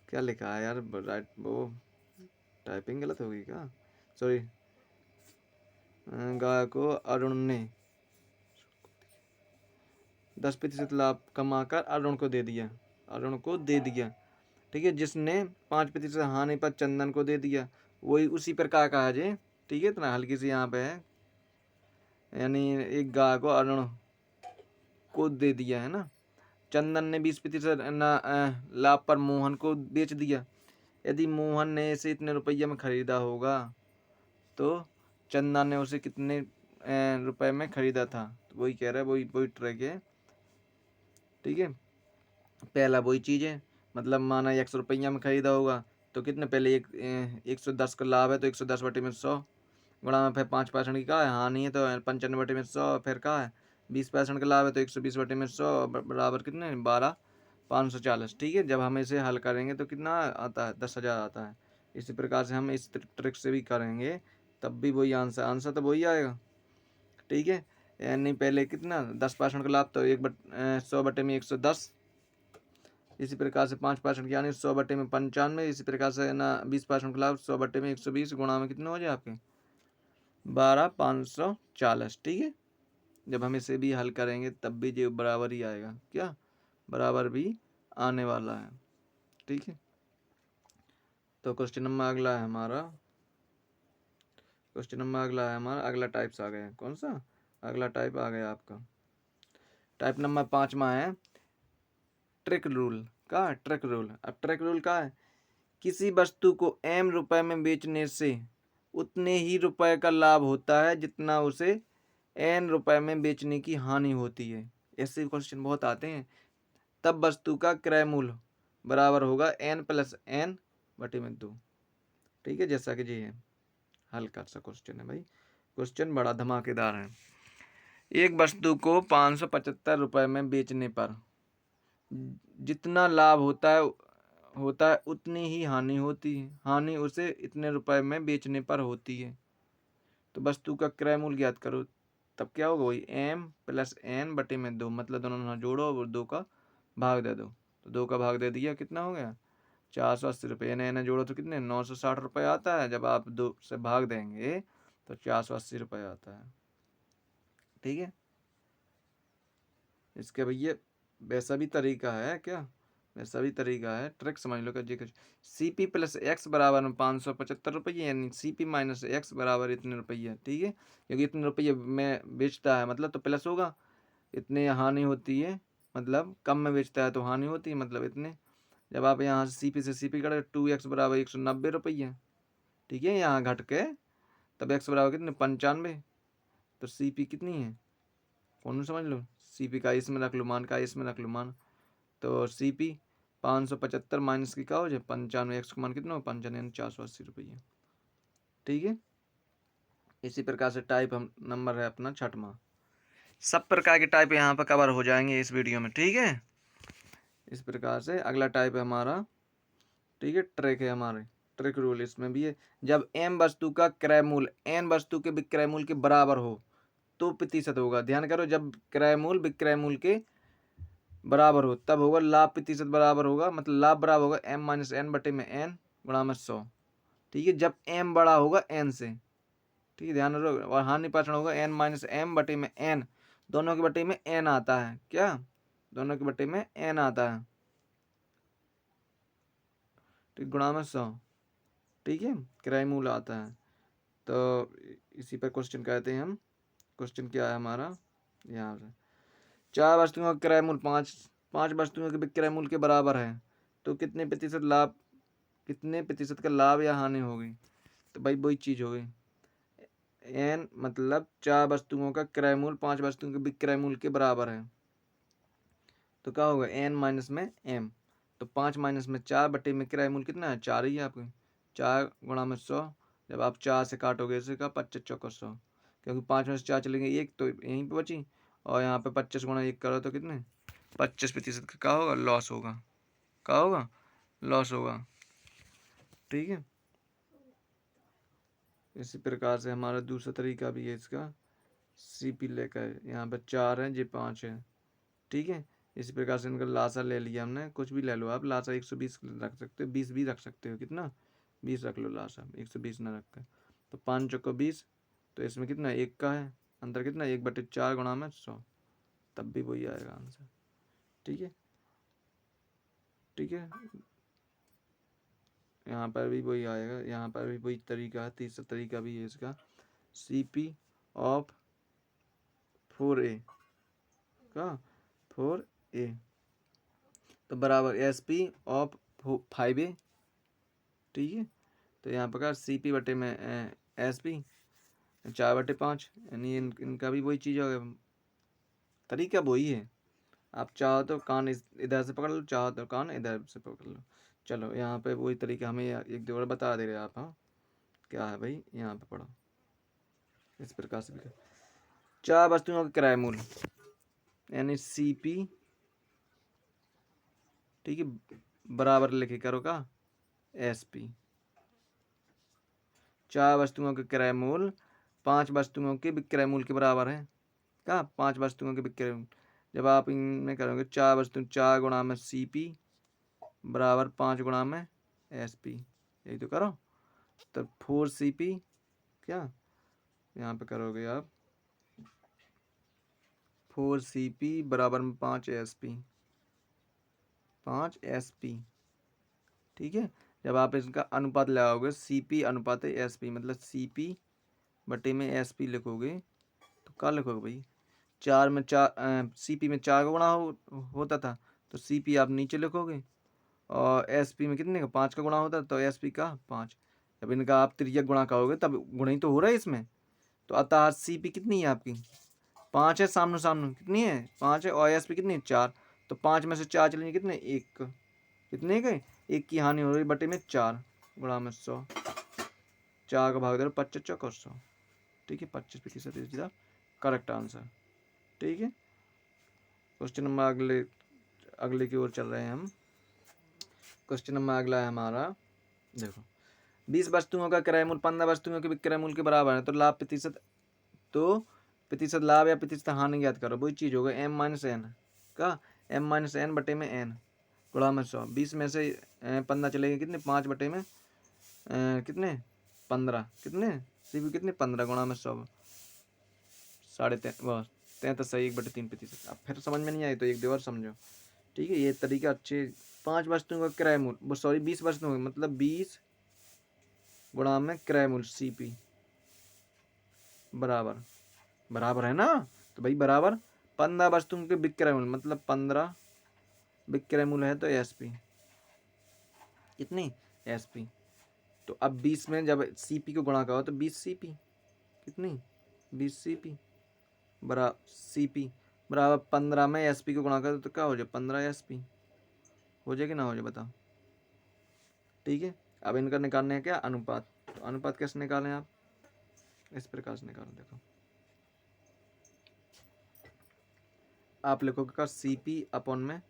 Speaker 1: क्या लिखा है यार, राइट वो टाइपिंग गलत होगी क्या, सॉरी, गाय को अरुण ने 10% लाभ कमाकर अरुण को दे दिया, ठीक है, जिसने 5% हानि पर चंदन को दे दिया, वही उसी प्रकार का है जी, ठीक है, इतना हल्की सी यहाँ पे है, यानी एक गाय को अरुण को दे दिया है ना, चंदन ने 20% लाभ पर मोहन को बेच दिया, यदि मोहन ने इसे इतने रुपये में खरीदा होगा तो चंदन ने उसे कितने रुपए में खरीदा था, तो वही कह रहा है, वही ट्रैक है, ठीक है। पहला वही चीज़ है, मतलब माना 100 रुपया में खरीदा होगा तो कितने पहले 110 का लाभ है तो 110/100 गुणा में फिर 5% की का है हानि है तो 95/100, फिर का है 20% का लाभ है तो 120/100 बराबर कितने 12,540, ठीक है। जब हम इसे हल करेंगे तो कितना आता है 10,000 आता है। इसी प्रकार से हम इस ट्रिक से भी करेंगे तब भी वही आंसर तो वही आएगा, ठीक है। यानी पहले कितना 10% का लाभ तो 100/110, इसी प्रकार से 5% यानी 100/95, इसी प्रकार से ना 20% का लाभ 100/120 गुणा में कितने हो जाए आपके 12,540, ठीक है। जब हम इसे भी हल करेंगे तब भी जो बराबर ही आएगा, क्या बराबर भी आने वाला है, ठीक है। तो क्वेश्चन नंबर अगला है हमारा, अगला टाइप्स आ गया, कौन सा अगला टाइप आ गया आपका, टाइप नंबर 5वां है ट्रिक रूल, का ट्रिक रूल। अब ट्रिक रूल का है, किसी वस्तु को m रुपए में बेचने से उतने ही रुपए का लाभ होता है जितना उसे n रुपए में बेचने की हानि होती है। ऐसे क्वेश्चन बहुत आते हैं। तब वस्तु का क्रय मूल्य बराबर होगा n + n/2, ठीक है, जैसा कि जी है। हल्का सा क्वेश्चन है भाई, क्वेश्चन बड़ा धमाकेदार है। एक वस्तु को 575 रुपए में बेचने पर जितना लाभ होता है उतनी ही हानि होती है, हानि उसे इतने रुपए में बेचने पर होती है। तो वस्तु का क्रय मूल्य ज्ञात करो, तब क्या होगा वही m + n/2, मतलब दोनों ना जोड़ो और 2 का भाग दे दो, तो 2 का भाग दे दिया, कितना हो गया 480 रुपये, n जोड़ो तो कितने 960 रुपये आता है, जब आप 2 से भाग देंगे तो 480 रुपये आता है, ठीक है। इसके भैया वैसा भी तरीका है, क्या वैसा भी तरीका है, ट्रिक समझ लो। जी CP + x बराबर में 575 रुपये, यानी CP - x बराबर इतने रुपये, ठीक है, क्योंकि इतने रुपये में बेचता है मतलब तो प्लस होगा, इतने हानि होती है मतलब कम में बेचता है तो हानि होती है मतलब इतने। जब आप यहाँ से CP से CP करें 2x बराबर 190 रुपये, ठीक है, यहाँ घट के तब x बराबर कितने 95, तो CP कितनी है कौन समझ लो, CP का इसमें रख लो मान, का इसमें रख लो मान, तो CP 575 माइनस की क्या हो जाए 95, x का मान कितना हो 95 यानी 480 रुपये, ठीक है। इसी प्रकार से टाइप हम नंबर है अपना छठवां। सब प्रकार के टाइप यहाँ पर कवर हो जाएंगे इस वीडियो में, ठीक है। इस प्रकार से अगला टाइप है हमारा, ठीक है, ट्रैक है हमारे, ट्रैक रूल। इसमें भी है, जब m वस्तु का क्रय मूल्य n वस्तु के विक्रय मूल्य के बराबर हो तो प्रतिशत होगा। ध्यान करो, जब क्रय मूल्य विक्रय मूल्य के बराबर हो तब होगा लाभ प्रतिशत बराबर होगा, मतलब लाभ बराबर होगा m माइनस एन बटे में n गुणा में 100, ठीक है। जब m बड़ा होगा n से, ठीक है, ध्यान रखो। और हानि पाषण होगा n माइनस m बटे में n, दोनों के बटे में n आता है, क्या, दोनों के बटे में n आता है, ठीक, गुणा में 100, ठीक है, क्रय मूल्य आता है। तो इसी पर क्वेश्चन कहते हैं हम। क्वेश्चन क्या है हमारा, यहाँ से, चार वस्तुओं का क्रय मूल्य 5, 5 वस्तुओं के विक्रय मूल्य के बराबर है तो कितने प्रतिशत लाभ, कितने प्रतिशत का लाभ या हानि होगी। तो भाई वही चीज हो गई, n मतलब 4 वस्तुओं का क्रय मूल्य 5 वस्तुओं के विक्रय मूल्य के बराबर है तो क्या होगा n माइनस में m। तो 5 माइनस में 4 बटे में क्रय मूल्य कितना है, 4 ही है आपके, 4 गुणा में 100। जब आप 4 से काटोगे इसे का 25 चौका 100, क्योंकि 5 में से 4 चलेंगे 1 तो यहीं पे बची, और यहाँ पे 25 गुणा 1 करो तो कितने 25% का क्या होगा, लॉस होगा, क्या होगा, लॉस होगा, ठीक है। इसी प्रकार से हमारा दूसरा तरीका भी है इसका, सीपी लेकर, यहाँ पे 4 है, ये 5 है, ठीक है। इसी प्रकार से इनका लासा ले लिया हमने, कुछ भी ले लो आप, लासा 120 रख सकते हो, 20 भी रख सकते हो, कितना 20 रख लो लासा, 120 ना रख कर। तो 5 चौको 20, तो इसमें कितना 1 का है, अंतर कितना 1/4 गुणा में 100, तब भी वही आएगा आंसर, ठीक है, ठीक है। यहाँ पर भी वही आएगा, यहाँ पर भी वही तरीका है, तीसरा तरीका भी है इसका, CP ऑफ 4A का 4A तो बराबर SP ऑफ 5A, ठीक है। तो यहाँ पर CP बटे में SP 4/5, यानी इनका भी वही चीज़ होगा, तरीका वही है। आप चाहो तो कान इधर से पकड़ लो, चाहो तो कान इधर से पकड़ लो। चलो यहाँ पे वही तरीका हमें एक दो बार बता दे रहे आप, हाँ क्या है भाई, यहाँ पे पढ़ो इस प्रकार से भी। 4 वस्तुओं का किराया मूल्य यानी CP, ठीक है, बराबर लिखे करो का SP। 4 वस्तुओं के किराया मूल्य 5 वस्तुओं के विक्रय मूल्य के बराबर है, क्या 5 वस्तुओं के विक्रय मूल्य। जब आप इनमें करोगे 4 वस्तु, 4 गुणा में CP बराबर 5 गुणा में SP, यही तो करो। तो 4CP क्या यहाँ पे करोगे आप, 4CP बराबर में 5SP, 5SP, ठीक है। जब आप इसका अनुपात लगाओगे CP अनुपात SP, मतलब CP बटे में SP लिखोगे तो क्या लिखोगे भाई, 4 में 4 CP में 4 का गुणा होता था तो CP आप नीचे लिखोगे, और SP में कितने का 5 का गुणा होता तो SP का 5। जब इनका आप तिर्यक गुणा करोगे तब गुणा ही तो हो रहा है इसमें। तो अतः CP कितनी है आपकी 5 है, सामने सामने कितनी है 5 है, और SP कितनी है 4। तो 5 में से 4 चलेंगे कितने 1, कितने के 1 की हानि हो रही बटे में 4 गुणा में 100, 4 का भाग दे 25 चौका 100, ठीक है, 25% इसका करेक्ट आंसर, ठीक है। क्वेश्चन नंबर अगले अगले की ओर चल रहे हैं हम। क्वेश्चन नंबर अगला है हमारा, देखो 20 वस्तुओं का क्रय मूल्य 15 वस्तुओं के विक्रय मूल्य के बराबर है तो लाभ प्रतिशत, तो प्रतिशत लाभ या प्रतिशत हानि ज्ञात करो। वही चीज होगा m माइनस एन का, m माइनस एन बटे में n गुणा में 100। 20 में से 15 चलेंगे कितने 5 बटे में कितने 15, कितने CP कितने 15 गुणा में 100, 33 सही 1/3%। अब फिर समझ में नहीं आई तो एक दो और समझो, ठीक है। ये तरीका अच्छे, 5 वस्तुओं का क्रय मूल्य, सॉरी 20 वस्तुओं का मतलब 20 गुणा में क्रय मूल्य CP बराबर, बराबर है ना, तो भाई बराबर 15 वस्तुओं के विक्रय मूल्य, मतलब 15 विक्रय मूल्य है तो SP कितनी SP। तो अब 20 में जब CP को गुणा करो तो 20 CP कितनी 20 CP बराबर CP बराबर 15 में SP को गुणा करो तो क्या हो जाए 15 SP हो जाए कि ना हो जाए बताओ, ठीक है। अब इनका निकालने है क्या अनुपात, तो अनुपात कैसे निकालें आप, इस प्रकार से निकालो। देखो आप लिखोगे का CP अपॉन में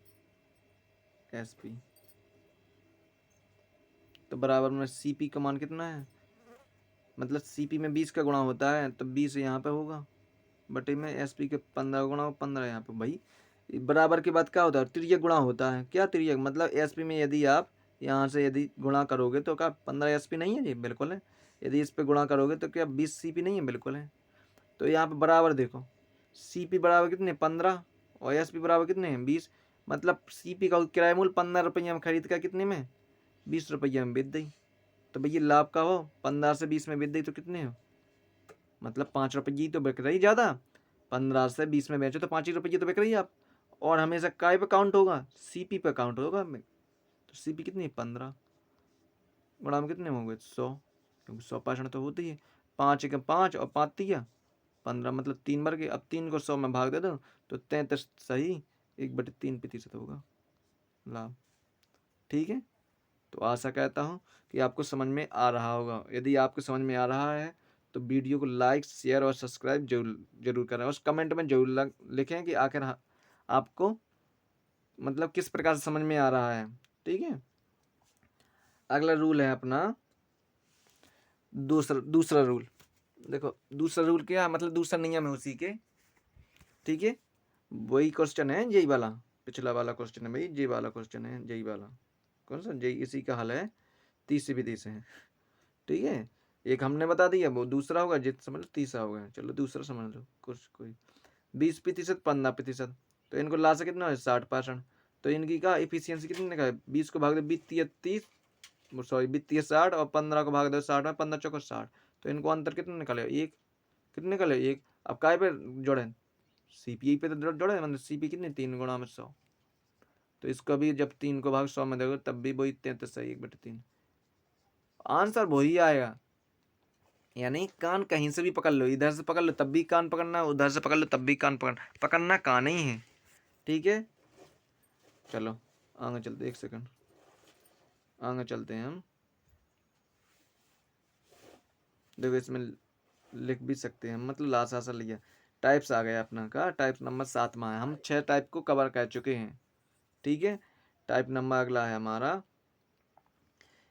Speaker 1: SP, तो बराबर में CP का मान कितना है, मतलब CP में 20 का गुणा होता है तो 20 यहाँ पे होगा, बटे में SP के 15 गुणा हो 15 यहाँ पे। भाई बराबर के बाद क्या होता है, तिर्यक गुणा होता है। क्या तिर्यक, मतलब SP में यदि आप यहाँ से यदि गुणा करोगे तो क्या 15 SP नहीं है जी, बिल्कुल है। यदि इस पे गुणा करोगे तो क्या 20 CP नहीं है, बिल्कुल है। तो यहाँ पे बराबर देखो CP बराबर कितने 15 और SP बराबर कितने हैं 20, मतलब CP का किराया मूल्य 15 रुपये में खरीद का कितने में 20 रुपये में बेच दी। तो भैया लाभ का हो 15 से 20 में बेच दी तो कितने हो, मतलब 5 रुपये तो बिक रही ज़्यादा, 15 से 20 में बेचो तो 5 ही रुपये तो बिक रही है आप। और हमेशा काय पे काउंट होगा, CP पे काउंट होगा। तो CP कितनी है 15 गुणा में कितने होंगे 100, क्योंकि 100% तो होती है। 5 एक 5 और 5 तिया 15, मतलब 3 बार के। अब 3 को 100 में भाग दे दो तो 33 सही 1/3% होगा लाभ। ठीक है, तो आशा कहता हूँ कि आपको समझ में आ रहा होगा। यदि आपको समझ में आ रहा है तो वीडियो को लाइक शेयर और सब्सक्राइब जरूर करें, और कमेंट में जरूर लिखें कि आखिर आपको मतलब किस प्रकार से समझ में आ रहा है। ठीक है, अगला रूल है अपना दूसरा रूल। देखो दूसरा रूल क्या है, मतलब दूसरा नियम है उसी के। ठीक है, वही क्वेश्चन है यही वाला, पिछला वाला क्वेश्चन है भाई, यही वाला क्वेश्चन है, यही वाला कौन सा, यही इसी का हल है, तीसरी विधि से है। ठीक है, एक हमने बता दिया, वो दूसरा होगा जित समझ लो, तीसरा होगा। चलो दूसरा समझ लो, कुछ कोई 20% 15%, तो इनको ला से कितना है 60%। तो इनकी का एफिशिएंसी कितनी निकाले, 20 को भाग दो 20 सॉरी 20 60 और 15 को भाग दो 60 में, 15 चौको 60। तो इनको अंतर कितना निकाले, एक, कितने निकाले एक। अब काय पे जोड़े, CPI पे तो जोड़े, मतलब CP कितनी 3 गुणा में 100। तो इसको भी जब 3 को भाग 100 में देखो तब भी वही 33 सही 1/3, आंसर वही आएगा। यानी कान कहीं से भी पकड़ लो, इधर से पकड़ लो तब भी कान पकड़ना, उधर से पकड़ लो तब भी कान पकड़ना कान ही है। ठीक है, चलो आगे चलते, एक सेकंड आगे चलते हैं हम। देखो इसमें लिख भी सकते हैं, मतलब लास्ट आंसर लिया। टाइप्स आ गया अपना का, टाइप नंबर 7 में है, हम 6 टाइप को कवर कर चुके हैं। ठीक है, टाइप नंबर अगला है हमारा,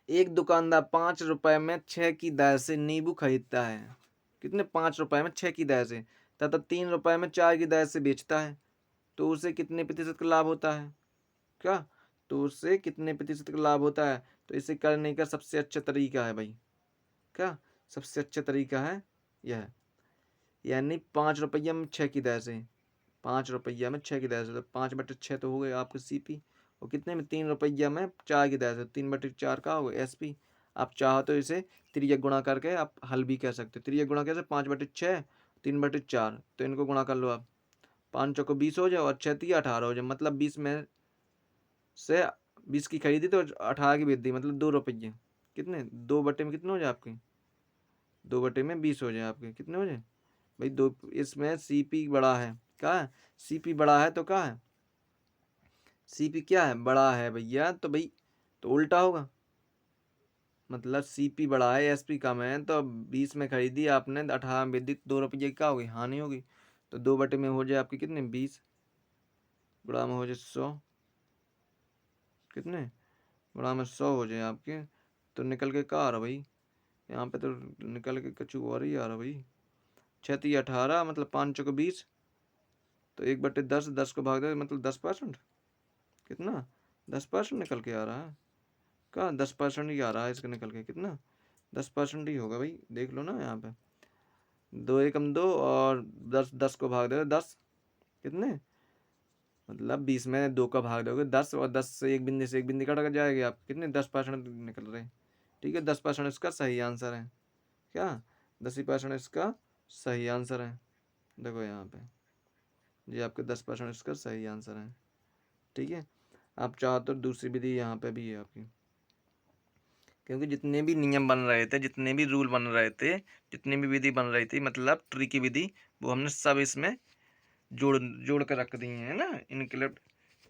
Speaker 1: एक दुकानदार 5 रुपए में 6 की दर से नींबू खरीदता है। कितने, 5 रुपए में 6 की दर से, तथा 3 रुपए में 4 की दर से बेचता है। तो उसे कितने प्रतिशत का लाभ होता है, क्या, तो उससे कितने प्रतिशत का लाभ होता है। तो इसे करने का सबसे अच्छा तरीका है भाई, क्या सबसे अच्छा तरीका है यह, यानी 5 रुपया में 6 की दर से, 5 रुपया में 6 की दर से, तो 5/6 तो हो गए आपके CP। और कितने में 3 रुपया में 4 की दर से, 3/4 का हो गया SP। आप चाहो तो इसे तिर्यक गुणा करके आप हल भी कह सकते हो। तिर्यक गुणा कैसे, 5/6 3/4, तो इनको गुणा कर लो आप, 5 चौको 20 हो जाए और 6 तिया 18 हो जाए, मतलब 20 में से 20 की खरीदी तो 18 की बेच दी, मतलब 2 रुपये। कितने, 2 बटे में कितने हो जाए आपके, 2 बटे में 20 हो जाए आपके, कितने हो जाए भाई दो। इसमें CP बड़ा है, क्या है CP बड़ा है, तो क्या है CP क्या है, बड़ा है भैया, तो भाई तो उल्टा होगा, मतलब CP बड़ा है SP कम है, तो 20 में खरीदी आपने 18 में बेच दी, 2 रुपये की क्या होगी, हानि होगी। तो 2 बटे में हो जाए आपके कितने 20, गुणा में हो जाए 100, कितने गुणा में 100 हो जाए आपके। तो निकल के क्या आ रहा भाई, यहाँ पे तो निकल के कछु और ही आ रहा भाई, 6×18 मतलब 5 चौको 20, तो 1/10, 10 को भाग दे मतलब 10%, कितना 10% निकल के आ रहा है, क्या 10% ही आ रहा है इसका निकल के, कितना 10% ही होगा भाई, देख लो ना यहाँ पे, 2 एकम 2 और 10, 10 को भाग दो 10, कितने मतलब 20 में 2 का भाग दोगे 10, और 10 से एक बिंदी कट जाएगी आप, कितने 10% निकल रहे हैं। ठीक है, 10% इसका सही आंसर है, क्या 10% इसका सही आंसर है। देखो यहाँ पे ये आपके 10% इसका सही आंसर है। ठीक है, आप चाहो तो दूसरी विधि यहाँ पे भी है आपकी, क्योंकि जितने भी नियम बन रहे थे, जितने भी रूल बन रहे थे, जितनी भी विधि बन रही थी, मतलब ट्री की विधि, वो हमने सब इसमें जोड़ जोड़ कर रख दी हैं ना, इनक्लूड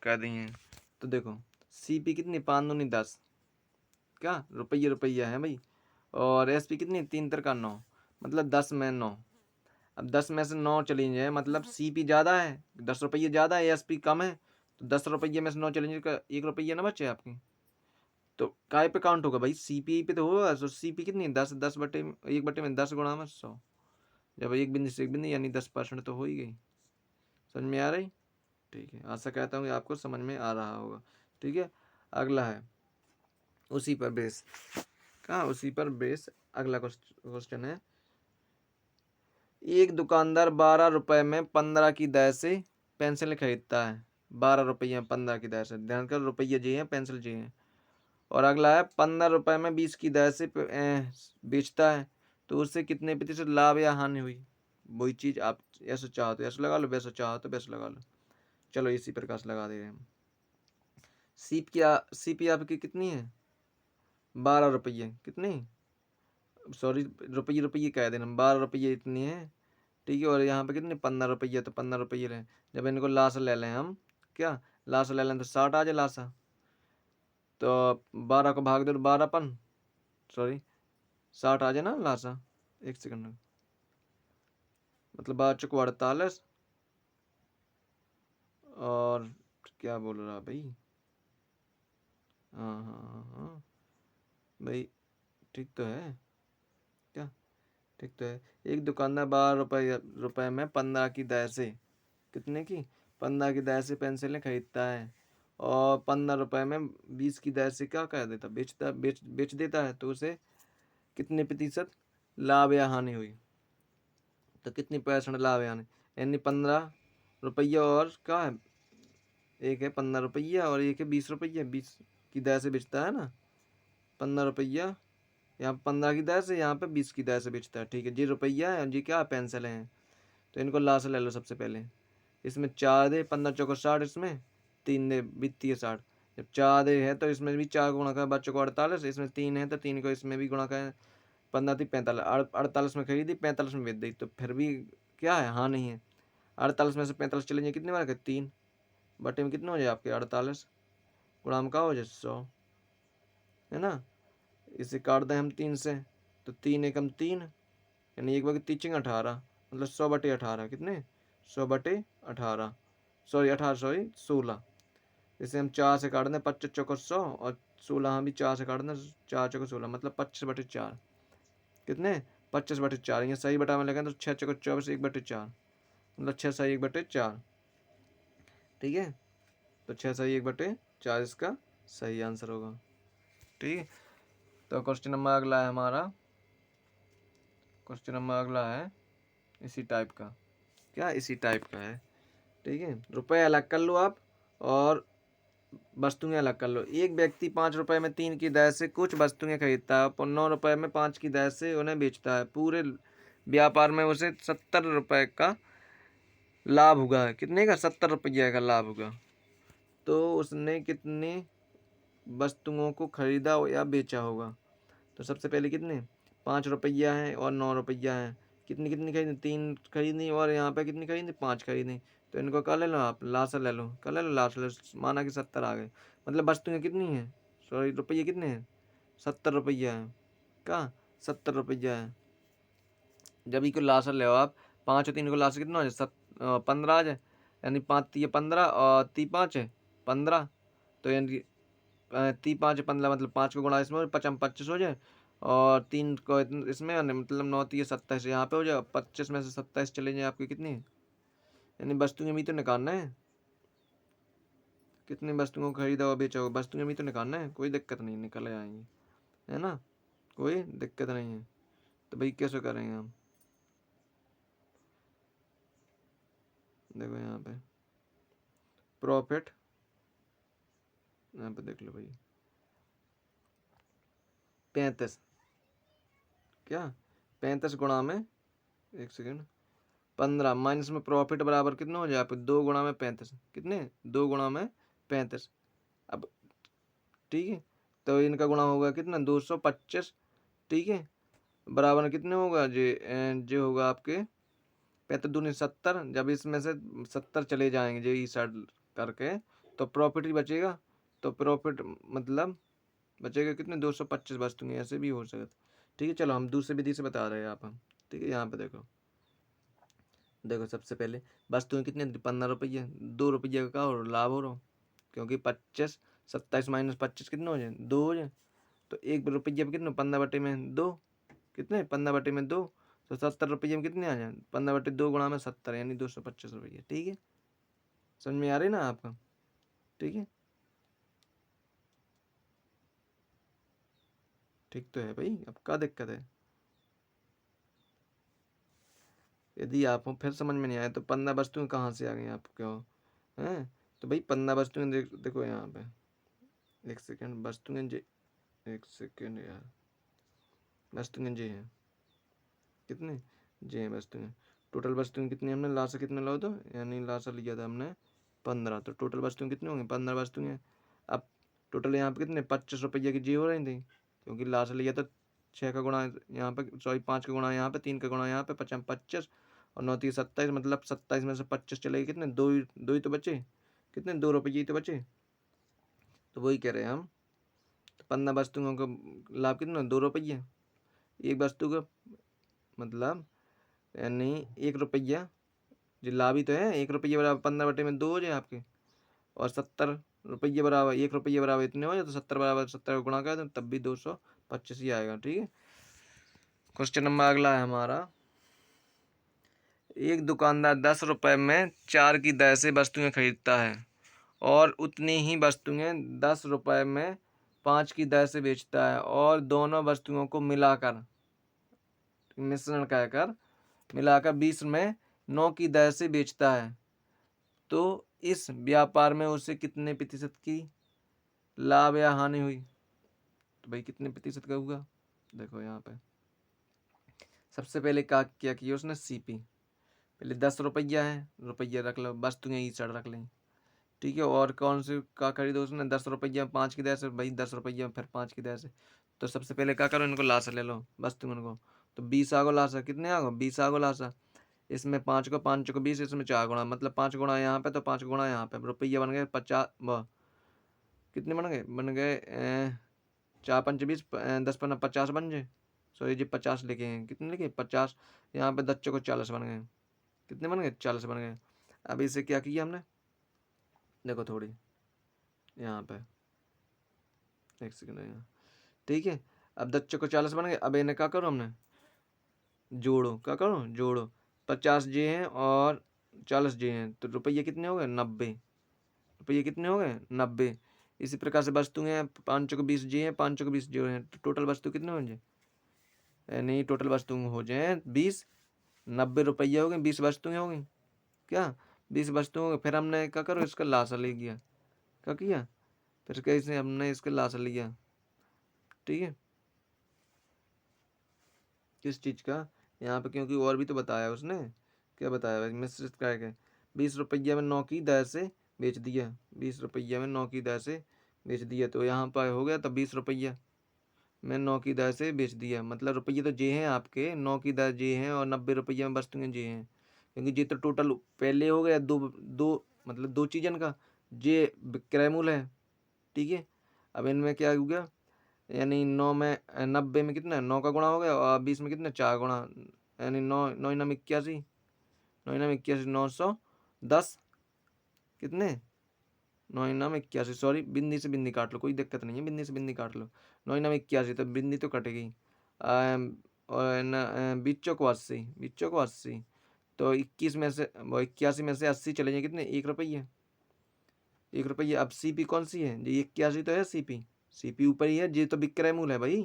Speaker 1: कर दी हैं। तो देखो CP कितनी 5 दूनी 10, क्या रुपया रुपया है भाई, और एस पी कितनी, 3 × 9 मतलब 10 में 9। अब 10 में से 9 चली जाए मतलब सी पी ज़्यादा है, 10 रुपये ज़्यादा है, एस पी कम है, तो 10 रुपये में से 9 चली जाए 1 रुपये ना बचे आपकी। तो काय पे काउंट होगा भाई, सी पी पे तो होगा। तो सी पी कितनी, 10 10 बटे 1 में 10 × 100, जब 1 बिंदु से 1 बिंदु यानी 10% तो हो ही गई। समझ में आ रही? ठीक है, आशा कहता हूँ कि आपको समझ में आ रहा होगा। ठीक है, अगला है उसी पर बेस, कहाँ उसी पर बेस अगला क्वेश्चन है। एक दुकानदार 12 रुपए में 15 की दर से पेंसिल खरीदता है। 12 रुपये 15 की दर से, ध्यान कर, रुपये जी हैं, पेंसिल जी हैं। और अगला है 15 रुपए में 20 की दर से बेचता है, तो उससे कितने प्रतिशत लाभ या हानि हुई। वही चीज आप ऐसे चाहो तो ऐसे लगा लो, वैसे चाहो तो वैसे लगा लो। चलो इसी प्रकार से लगा दे रहे हैं हम। सीपी आपकी कितनी है, 12 रुपये, कितनी, सॉरी रुपये रुपये कह देना, 12 रुपये इतनी है। ठीक है, और यहाँ पे कितने, 15 रुपये, तो 15 रुपये रहे। जब इनको लासा ले लें हम, क्या लासा ले लें तो 60 आ जाए लासा। तो 12 को भाग दो 12 सॉरी 60 आ जाए ना लासा। एक सेकंड, मतलब 12×4 = 48। और क्या बोल रहा भाई, हाँ हाँ हाँ हाँ भाई, ठीक तो है क्या, ठीक तो है। एक दुकानदार 12 रुपये में 15 की दर से, कितने की, 15 की दर से पेंसिलें खरीदता है, और 15 रुपये में 20 की दर से क्या कर देता, बेच देता है, तो उसे कितने प्रतिशत लाभ या हानि हुई। तो कितनी % लाभ या हानि, यानी 15 रुपये और क्या है, एक है 15 रुपये और एक है 20 रुपये, 20 की दर से बेचता है ना, 15 रुपया, यहाँ 15 की दर से, यहाँ पे 20 की दर से बेचता है। ठीक है जी, रुपया है जी, क्या पेंसिल हैं। तो इनको लाश ले लो सबसे पहले। इसमें 4 दे, 15×4 = 60, इसमें 3 दे, वित्तीय 60। जब 4 दे है तो इसमें भी 4 गुणा का, बच्चों को 48, इसमें 3 है तो 3 को इसमें भी गुणा का, 15×3 = 45, 48 में खरीदी, 45 में बेच दी, तो फिर भी क्या है, हाँ नहीं है। 48 में से 45 चले जाए, कितने बार के, 3 बटे में कितने हो जाए आपके, 48 गुणा में का हो जाए 100, है ना। इसे काट दें हम 3 से, तो 3 एकम 3, यानी 1/3 = 18, मतलब 100/18 कितने, 100/18, सॉरी 18, सॉरी 16। इसे हम 4 से काट दें, 25×4 = 100, और 16 हम भी 4 से काट दें, 4×4 = 16, मतलब 25/4, कितने, 25/4। ये सही बटा में लगाएं तो 6×24 1/4, मतलब 6 सही 1/4। ठीक है, तो 6 सही 1/4 इसका सही आंसर होगा। ठीक है, तो क्वेश्चन नंबर अगला है हमारा, क्वेश्चन नंबर अगला है इसी टाइप का, क्या इसी टाइप का है। ठीक है, रुपए अलग कर लो आप और वस्तुएं अलग कर लो। एक व्यक्ति 5 रुपए में 3 की दर से कुछ वस्तुएं खरीदता है और 9 रुपए में 5 की दर से उन्हें बेचता है। पूरे व्यापार में उसे 70 रुपए का लाभ हुआ है। कितने का, 70 रुपये का लाभ होगा। तो उसने कितनी वस्तुओं को खरीदा या बेचा होगा। तो सबसे पहले कितने, 5 रुपया है और 9 रुपया है। कितनी कितनी खरीदनी, 3 खरीदनी, और यहाँ पे कितनी खरीदनी, 5 खरीदनी। तो इनको क्या ले लो आप, लासा ले लो, क्या ले लो, लासा ले लो। माना कि 70 आ गए, मतलब वस्तुएं कितनी हैं, सॉरी रुपये कितने हैं, 70 रुपया है। क्या 70 रुपया है। जब ही को लासा ले आप, 5 और 3 को लासा कितना हो जाए, 15 आ जाए, यानी 5×3 = 15 और 3×5 = 15। तो यानी 3×5 = 15, मतलब 5 को गुणा इसमें 25 हो जाए, और 3 को इसमें, मतलब 9×3 = 27, यहाँ पे हो जाए। 25 में से 27 चले जाए आपकी कितनी, यानी वस्तुएं भी तो निकालना है, कितनी वस्तुओं को खरीदा और बेचा होगा, वस्तुएं भी तो निकालना है। कोई दिक्कत नहीं, निकल आएंगी, है ना, कोई दिक्कत नहीं है। तो भाई कैसे करेंगे हम, देखो यहाँ पे प्रॉफिट, यहाँ पे देख लो भाई, 35, क्या 35 गुणा में, एक सेकेंड, 15 माइनस में प्रॉफिट बराबर कितना हो जाए आप, 2 गुणा में 35, कितने, 2 गुणा में 35। अब ठीक है, तो इनका गुणा होगा कितना, 225। ठीक है, बराबर में कितने होगा जो होगा आपके 35×2 = 70। जब इसमें से 70 चले जाएंगे जो इस साइड करके, तो प्रॉफिट ही बचेगा। तो प्रॉफिट मतलब बचेगा कितने, 225 वस्तुएं, ऐसे भी हो सकता, ठीक है, चलो हम दूसरे विधि से बता रहे हैं आप हम। ठीक है, यहाँ पे देखो, देखो सबसे पहले वस्तुएं कितने 15 रुपये, 2 रुपये का और लाभ हो रहा, क्योंकि 25 27 माइनस 25 कितने हो जाए, 2 हो जाए। तो 1 रुपये में कितने, 15/2, कितने 15/2, तो 70 रुपये में कितने आ जाए, 15/2 गुणा में 70 यानी 225 रुपये। ठीक है, समझ में आ रही ना आपका? ठीक है, ठीक तो है भाई, अब क्या दिक्कत है? यदि आपको फिर समझ में नहीं आया तो 15 वस्तुएं कहाँ से आ गई आपको हैं? तो भाई 15 वस्तुएं देखो यहाँ पे, एक सेकेंड, वस्तुएं जे, एक सेकेंड यार, वस्तुएं जे हैं कितने, जे हैं वस्तुएं, टोटल वस्तुएं कितनी हमने लासा कितने लो, तो यानी लासा लिया था हमने 15, तो टोटल वस्तुएं कितनी होंगी, 15 वस्तुएं। अब टोटल यहाँ पे कितने 25 रुपये की जी हो रही थी, क्योंकि लासा लिया तो 6 का गुणा यहाँ पे, सॉरी 5 का गुणा यहाँ पे, 3 का गुणा यहाँ पे, 50 25 और 9 3 27, मतलब 27 में से 25 चले गए, कितने, दो ही तो बचे, कितने 2 रुपये ही तो बचे। तो वही कह रहे हैं हम, तो 15 वस्तुओं का लाभ कितना, 2 रुपये, एक वस्तु का मतलब यानी 1 रुपया, जो लाभ ही तो है, 1 रुपये बराबर 15/2 हो जाए आपके, और 70 रुपये बराबर 1 रुपये बराबर इतने हो जाए, तो 70 बराबर 70 का गुणा कर दो तब भी 225 ही आएगा। ठीक है, क्वेश्चन नंबर अगला है हमारा, एक दुकानदार 10 रुपये में 4 की दर से वस्तुएं खरीदता है और उतनी ही वस्तुएं 10 रुपये में 5 की दर से बेचता है, और दोनों वस्तुओं को मिलाकर, मिश्रण कहकर मिलाकर 20 में 9 की दर से बेचता है, तो इस व्यापार में उसे कितने प्रतिशत की लाभ या हानि हुई? तो भाई कितने प्रतिशत का हुआ, देखो यहाँ पे सबसे पहले क्या किया उसने, सीपी, पहले 10 रुपया है, रुपया रख लो, वस्तुएं ही चढ़ रख लें। ठीक है, और कौन से का खरीदो उसने, 10 रुपया 5 की दर से, भाई 10 रुपया फिर 5 की दर से। तो सबसे पहले क्या करो, इनको लासा ले लो वस्तुओं को, तो 20 आगो लासा, कितने आगो 20 आगो लासा, इसमें 5 को 5 को 20, इसमें 4 गुणा, मतलब 5 गुणा यहाँ पे तो 5 गुणा यहाँ पे, रुपये बन गए 50, कितने बन गए 4 5 20, 10 15 50 बन जाए, सॉरी जी 50 लिखे हैं, कितने लिखे 50, यहाँ पे 10 को 40 बन गए, कितने बन गए 40 बन गए। अब इसे क्या किया हमने, देखो थोड़ी यहाँ पे, एक सेकंड यहाँ, ठीक है, अब 10 को 40 बन गए, अब इन्हें क्या करो हमने, जोड़ो, क्या करो जोड़ो, 50 जे हैं और 40 जे हैं, तो रुपये कितने हो गए 90, रुपये कितने हो गए 90। इसी प्रकार से वस्तुएं हैं, 5 को 20 जे हैं, 5 को 20 जो हैं, तो टोटल वस्तु कितने हो जाए, नहीं टोटल वस्तु हो जाए 20, 90 रुपये हो गए, 20 वस्तुएं हो गई, क्या 20 वस्तुओं हो गई। फिर हमने क्या करो इसका लासा ले गया, क्या किया, फिर कैसे हमने इसका लासा लिया, ठीक है, किस चीज़ का, यहाँ पे क्योंकि और भी तो बताया उसने, क्या बताया भाई, मिश्रित करके 20 रुपये में 9 की दर से बेच दिया, 20 रुपये में 9 की दर से बेच दिया, तो यहाँ पर हो गया, तब 20 रुपये में 9 की दर से बेच दिया, मतलब रुपये तो जे हैं आपके, 9 की दर जे हैं और 90 रुपये में वस्तुएं जे हैं, क्योंकि जे तो टोटल पहले हो गया, दो दो मतलब दो चीज़न का जे विक्रय मूल्य है। ठीक है, अब इनमें क्या हो गया, यानी 9 में 90 में कितना 9 का गुणा हो गया, और 20 में कितना 4 गुणा, यानी 9 9 नाम 81, 9 नाम 81, 910, कितने 9 नाम 81, सॉरी बिंदी से बिंदी काट लो, कोई दिक्कत नहीं है, बिंदी से बिंदी काट लो, 9 नाम 81, तो बिंदी तो कटेगी, और न 20 चौक 80, 20 चौक 80, तो 21 में से वो 81 में से 80 चले जाए, कितने 1 रुपये, 1 रुपये। अब सीपी कौन सी है, ये 81 तो है सीपी, सीपी ऊपर ही है, ये तो विक्रय मूल्य है भाई,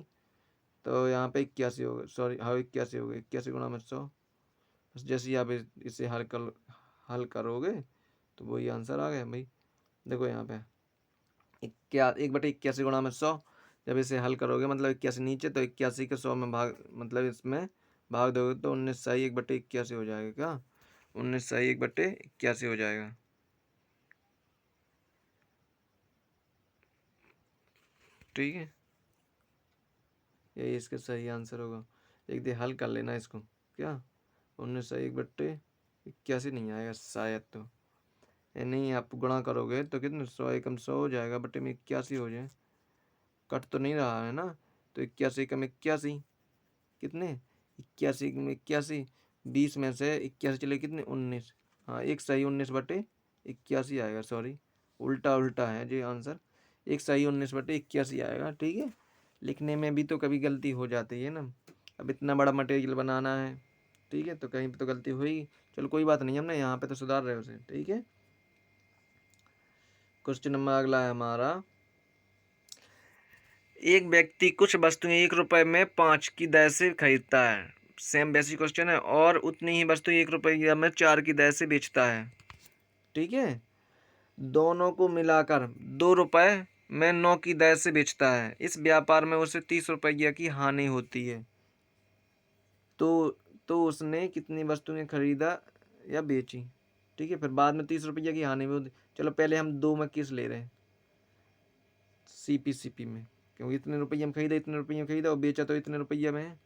Speaker 1: तो यहाँ पे 81 हो गए, सॉरी हाँ 81 हो गए, 81 गुणा में 100, बस जैसे ही आप इसे हल करोगे तो वही आंसर आ गया भाई। देखो यहाँ पे 1/81 गुणा में 100, जब इसे हल करोगे मतलब 81 नीचे, तो 81 के 100 में भाग, मतलब इसमें भाग दोगे तो 19 सही 1/81 हो जाएगा, क्या 19 सही 1/81 हो जाएगा। ठीक है, यही इसका सही आंसर होगा, एक दिन हल कर लेना इसको, क्या 19 सही 1/81 नहीं आएगा शायद, तो नहीं आप गुणा करोगे तो कितने 100 एकम 100 हो जाएगा, बटे में 81 हो जाए, कट तो नहीं रहा है ना, तो 81 एकम 81, कितने 81 में 81, 20 में से 81 चले कितने 19, हाँ एक सही 19/81 आएगा। सॉरी उल्टा उल्टा है जी आंसर, एक सही 19/81 आएगा। ठीक है, लिखने में भी तो कभी गलती हो जाती है ना। अब इतना बड़ा मटेरियल बनाना है, ठीक है, तो कहीं पे तो गलती हुई। चलो कोई बात नहीं, हमने यहाँ पे तो सुधार रहे उसे। ठीक है, क्वेश्चन नंबर अगला है हमारा, एक व्यक्ति कुछ वस्तुएं 1 रुपए में 5 की दर से खरीदता है, सेम बेसिक क्वेश्चन है, और उतनी ही वस्तु 1 रुपये में 4 की दर से बेचता है। ठीक है, दोनों को मिलाकर 2 रुपए में 9 की दर से बेचता है। इस व्यापार में उसे 30 रुपये की हानि होती है। तो उसने कितनी वस्तुएं खरीदा या बेची। ठीक है, फिर बाद में 30 रुपये की हानि भी होती। चलो पहले हम दो में किस ले रहे हैं, सीपी में, क्योंकि इतने रुपये में खरीदा, इतने रुपये में खरीदा और बेचा तो इतने रुपये में है।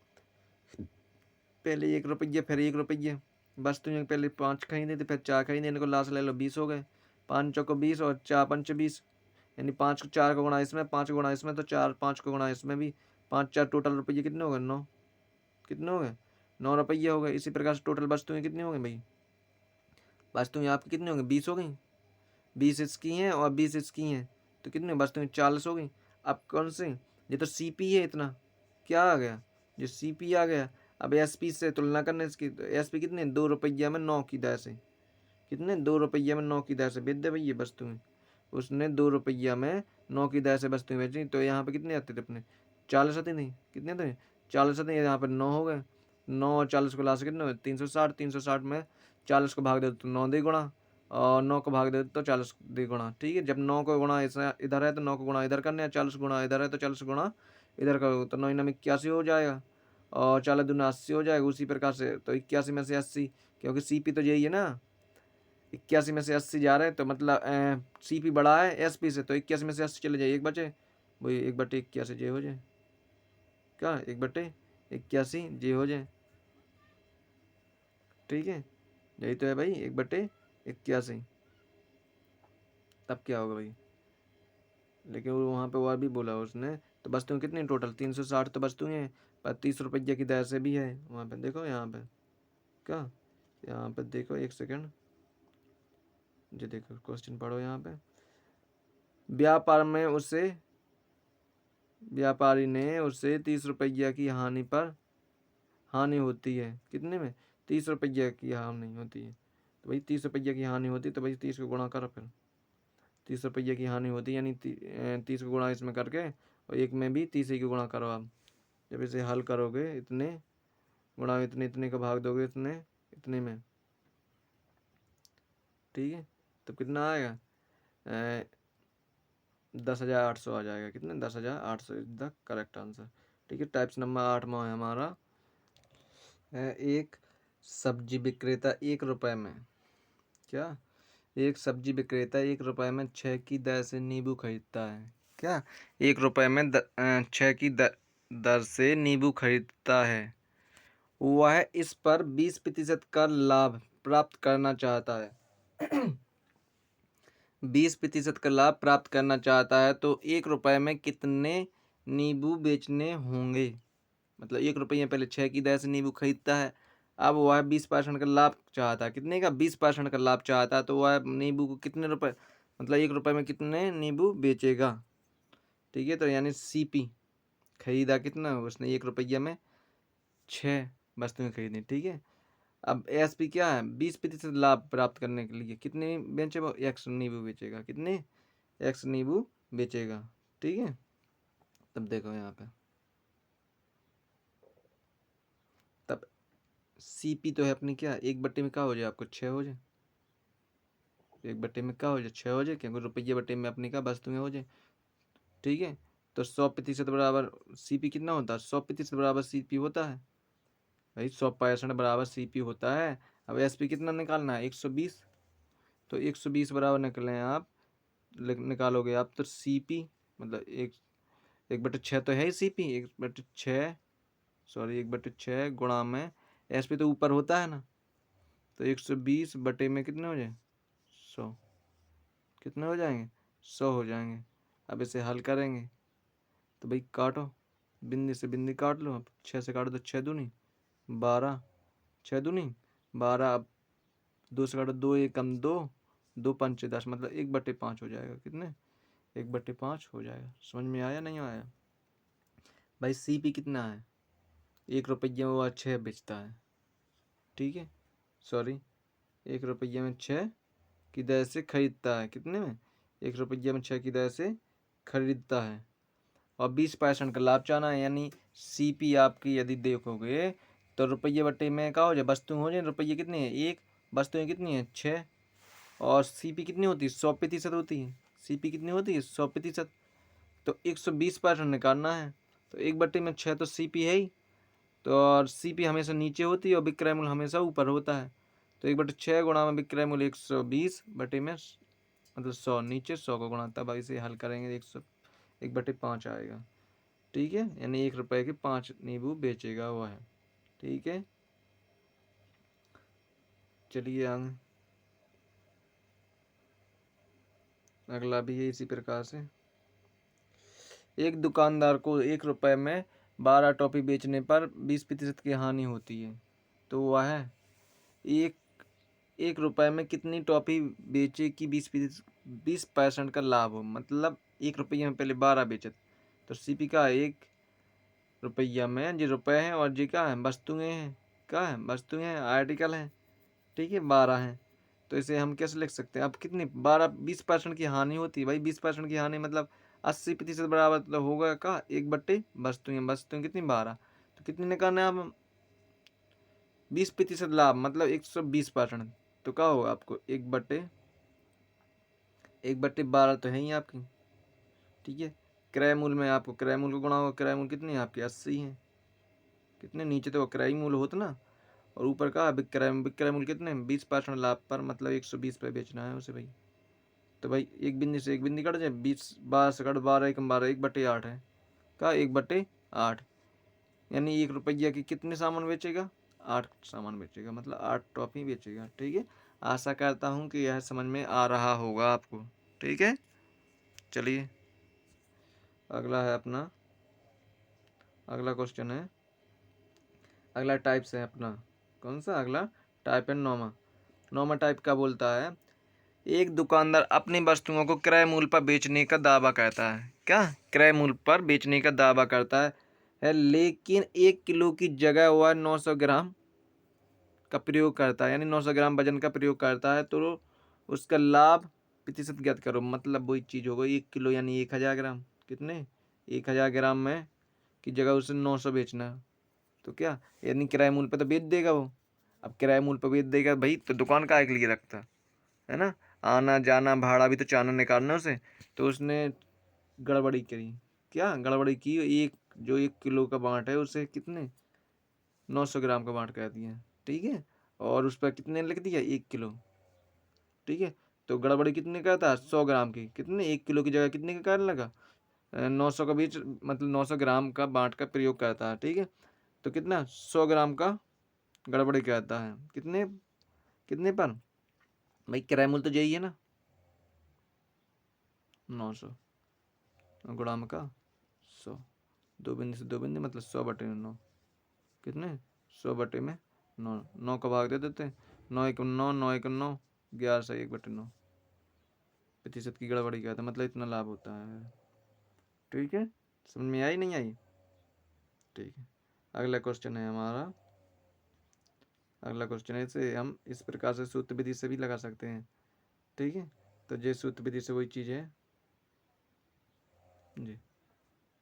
Speaker 1: पहले 1 रुपये फिर 1 रुपये, वस्तुएं पहले 5 खरीदे थे फिर 4 खरीदे, इनको लास्ट ले लो 20 हो गए, 5 चौको 20 और 4 पंच 20, यानी 5 को 4 को गुणा इसमें, 5 को गुणा इसमें, तो 4 5 को गुणा इसमें भी, 5 4 टोटल रुपये कितने हो गए 9, कितने हो गए 9 रुपये हो गए। इसी प्रकार से टोटल वस्तुएं कितनी हो गई भाई, वस्तुएं आपकी कितनी हो गई 20 हो गई, 20 इसकी हैं और 20 इसकी हैं, तो कितनी वस्तुएं 40 हो गई। अब कौन से, ये तो सीपी है, इतना क्या आ गया, जो सीपी आ गया। अब एसपी से तुलना करने इसकी, तो एसपी कितने 2 रुपये में 9 की दर से, कितने 2 रुपये में 9 की दर से बेच दे भाई ये वस्तुएं। उसने 2 रुपये में 9 की दर से वस्तुएं बेची, तो यहाँ पे कितने आते थे अपने 40 आते नहीं, कितने थे 40 आते, यहाँ पे 9 हो गए, 9 और 40 को ला से कितने हुए 360, 360 में 40 को भाग दे तो 9 दे गुणा, और 9 को भाग दे तो 40 दे गुणा। ठीक है, जब 9 को गुणा इधर है तो 9 को गुणा इधर करने हैं, 40 गुणा इधर है तो 40 गुणा इधर करोगे तो 9 में 81 हो जाएगा, और 40 दूना 80 हो जाएगा। उसी प्रकार से तो 81 में से 80, क्योंकि सीपी तो यही है ना, 81 में से 80 जा रहे हैं, तो मतलब सीपी बड़ा है एसपी से, तो 81 में से 80 चले जाए, एक बचे वही 1/81 जे हो जाए, क्या 1/81 जे हो जाए। ठीक है, यही तो है भाई 1/81, तब क्या होगा भाई। लेकिन वो वहाँ पे और भी बोला उसने, तो वस्तुएं कितनी टोटल 360 तो वस्तुएं हैं, पर 30 रुपये की दर से भी है वहाँ पे, देखो यहाँ पे क्या, यहाँ पे देखो एक सेकंड, जो देखो क्वेश्चन पढ़ो यहाँ पे, व्यापार में उसे व्यापारी ने उसे 30 रुपये की हानि होती है, कितने में 30 रुपये की हानि होती है, तो भाई 30 रुपये की हानि होती है, तो भाई 30 को गुणा करो, फिर 30 रुपये की हानि होती है, यानी 30 को गुणा इसमें करके और एक में भी 30 ही को गुणा करो आप। जब इसे हल करोगे इतने गुणा इतने, इतने का भाग दोगे इतने इतने में, ठीक है, तो कितना आएगा 10,800 आ जाएगा, कितने 10,800 इज द करेक्ट आंसर। ठीक है, टाइप्स नंबर 8 में है हमारा है, एक सब्जी विक्रेता 1 रुपये में, क्या एक सब्जी विक्रेता 1 रुपये में 6 की दर से नींबू खरीदता है, क्या 1 रुपये में 6 की दर से नींबू खरीदता है। वह इस पर 20% का लाभ प्राप्त करना चाहता है 20% का लाभ प्राप्त करना चाहता है, तो 1 रुपये में कितने नींबू बेचने होंगे। मतलब 1 रुपये पहले 6 की दर से नींबू खरीदता है, अब वह 20% का लाभ चाहता है, कितने का 20% का लाभ चाहता है, तो वह नींबू को कितने रुपए, मतलब 1 रुपये में कितने नींबू बेचेगा। ठीक है, तो यानी सीपी खरीदा कितना उसने 1 रुपये में 6 वस्तुएं खरीदी। ठीक है, अब एसपी क्या है 20% लाभ प्राप्त करने के लिए कितने बेचे, वो एक्स नींबू बेचेगा, कितने एक्स नींबू बेचेगा। ठीक है, तब देखो यहाँ पे, तब सीपी तो है अपनी क्या 1 बट्टे में क्या हो जाए आपको 6 हो जाए, 1 बट्टे में क्या हो जाए 6 हो जाए, क्योंकि रुपये बट्टे में अपनी क्या वस्तुएं हो जाए। ठीक है, तो 100% बराबर सीपी कितना होता है, 100% बराबर सीपी होता है भाई, 100% बराबर सीपी होता है। अब एसपी कितना निकालना है 120, तो 120 बराबर निकले आप, निकालोगे आप तो सीपी, मतलब 1/6 तो है ही सीपी, 1/6 सॉरी 1/6 गुणा में एसपी तो ऊपर होता है ना, तो 120 बटे में कितने हो जाए 100, कितने हो जाएंगे 100 हो जाएंगे। अब इसे हल करेंगे तो भाई काटो, बिंदी से बिंदी काट लो, अब 6 से काटो तो 6 दूनी 12, 6 दूनी 12, अब 2 से काटो 2 एकम 2, 2 पंचे 10, मतलब 1/5 हो जाएगा। कितने? 1/5 हो जाएगा। समझ में आया नहीं आया भाई? सीपी कितना है? 1 रुपये में वो 6 बेचता है, ठीक है, सॉरी 1 रुपये में 6 की दर से खरीदता है। कितने में? 1 रुपये में 6 की दर से खरीदता है। और 20% का लाभ चाहना है, यानी सीपी आपकी यदि देखोगे तो रुपये बटे में क्या हो जाए? वस्तु हो जाए। रुपये कितने हैं? 1, वस्तुएं कितनी है? 6, और सीपी कितनी होती है? 100% होती है। सीपी कितनी होती है? 100%। तो 120% निकालना है, तो 1/6 तो सीपी है ही, तो और सीपी हमेशा नीचे होती है और विक्रय मूल्य हमेशा ऊपर होता है। तो 1/6 गुणा में विक्रय मूल्य 120 बटे में मतलब 100, नीचे 100 का गुणा, तब इसे हल करेंगे 1/5 आएगा। ठीक है, यानी 1 रुपये के 5 नींबू बेचेगा वह है। ठीक है, चलिए आगे, अगला भी है इसी प्रकार से। एक दुकानदार को 1 रुपये में 12 टॉफी बेचने पर 20% की हानि होती है, तो वह एक 1 रुपये में कितनी टॉफी बेचे कि 20% का लाभ हो? मतलब 1 रुपये में पहले 12 बेचे, तो सीपी का 1 रुपया में जो रुपये हैं और जी क्या है? वस्तुएं हैं। क्या है? वस्तुएं हैं, आर्टिकल हैं। ठीक है, 12 हैं, तो इसे हम कैसे लिख सकते हैं? अब कितनी 20% की हानि होती है भाई? 20% की हानि मतलब 80% बराबर तो होगा का 1/वस्तुएं। वस्तुएं कितनी? 12, तो कितनी निकालना है? अब 20% लाभ मतलब 120%, तो क्या होगा आपको? 1/12 तो है ही आपकी। ठीक है, क्रय मूल्य में आपको क्रय मूल्य को गुणा होगा। क्रय मूल्य कितनी है आपकी? 80 है। कितने? नीचे तो क्रय मूल्य होता ना, और ऊपर का विक्रय मूल्य कितने? 20% लाभ पर, मतलब 120 पे बेचना है उसे भाई। तो भाई एक बिंदी से एक बिंदी कट जाए, 20 12 से कट 12 एकम 12, 1/8 है। का 1/8, यानी 1 रुपया की कितने सामान बेचेगा? 8 सामान बेचेगा, मतलब 8 टॉफी बेचेगा। ठीक है, आशा करता हूँ कि यह समझ में आ रहा होगा आपको। ठीक है, चलिए अगला है अपना, अगला क्वेश्चन है, अगला टाइप से है अपना। कौन सा अगला? टाइप है नौमा। नौमा टाइप का बोलता है, एक दुकानदार अपनी वस्तुओं को क्रय मूल्य पर बेचने का दावा करता है। क्या? क्रय मूल्य पर बेचने का दावा करता है, लेकिन 1 किलो की जगह वह 900 ग्राम का प्रयोग करता है, यानी 900 ग्राम वजन का प्रयोग करता है, तो उसका लाभ प्रतिशत ज्ञात करो। मतलब वही चीज़ होगा, 1 किलो यानी 1000 ग्राम। कितने? 1000 ग्राम में की जगह उसे 900 बेचना है, तो क्या यानी किराए मूल्य पर तो बेच देगा वो। अब किराए मूल्य पर बेच देगा भाई, तो दुकान काहे के लिए रखता है ना? आना जाना भाड़ा भी तो चाना निकालना उसे, तो उसने गड़बड़ी करी। क्या गड़बड़ी की? एक जो 1 किलो का बांट है उसे कितने 900 ग्राम का बांट कर दिया। ठीक है, और उस पर कितने लिख दिया? 1 किलो। ठीक है, तो गड़बड़ी कितने का था? 100 ग्राम की। कितने? 1 किलो की जगह कितने का कारण लगा? 900 का बीच, मतलब 900 ग्राम का बांट का प्रयोग करता है। ठीक है, तो कितना? 100 ग्राम का गड़बड़ी कहता है। कितने कितने पर भाई? किराया मूल्य तो यही है ना, 900 गुणाम का 100, 2 बिंदी से 2 बिंदी मतलब 100/9। कितने? 100/9, 9 का भाग दे देते हैं, 9 1 9, 9 1 9, 11 से 1/9 प्रतिशत की गड़बड़ी कहता है, मतलब इतना लाभ होता है। ठीक है, समझ में आई नहीं आई? ठीक है, अगला क्वेश्चन है हमारा, अगला क्वेश्चन है, इसे हम इस प्रकार से सूत्र विधि से भी लगा सकते हैं। ठीक है, तो ये सूत्र विधि से वही चीज़ है जी।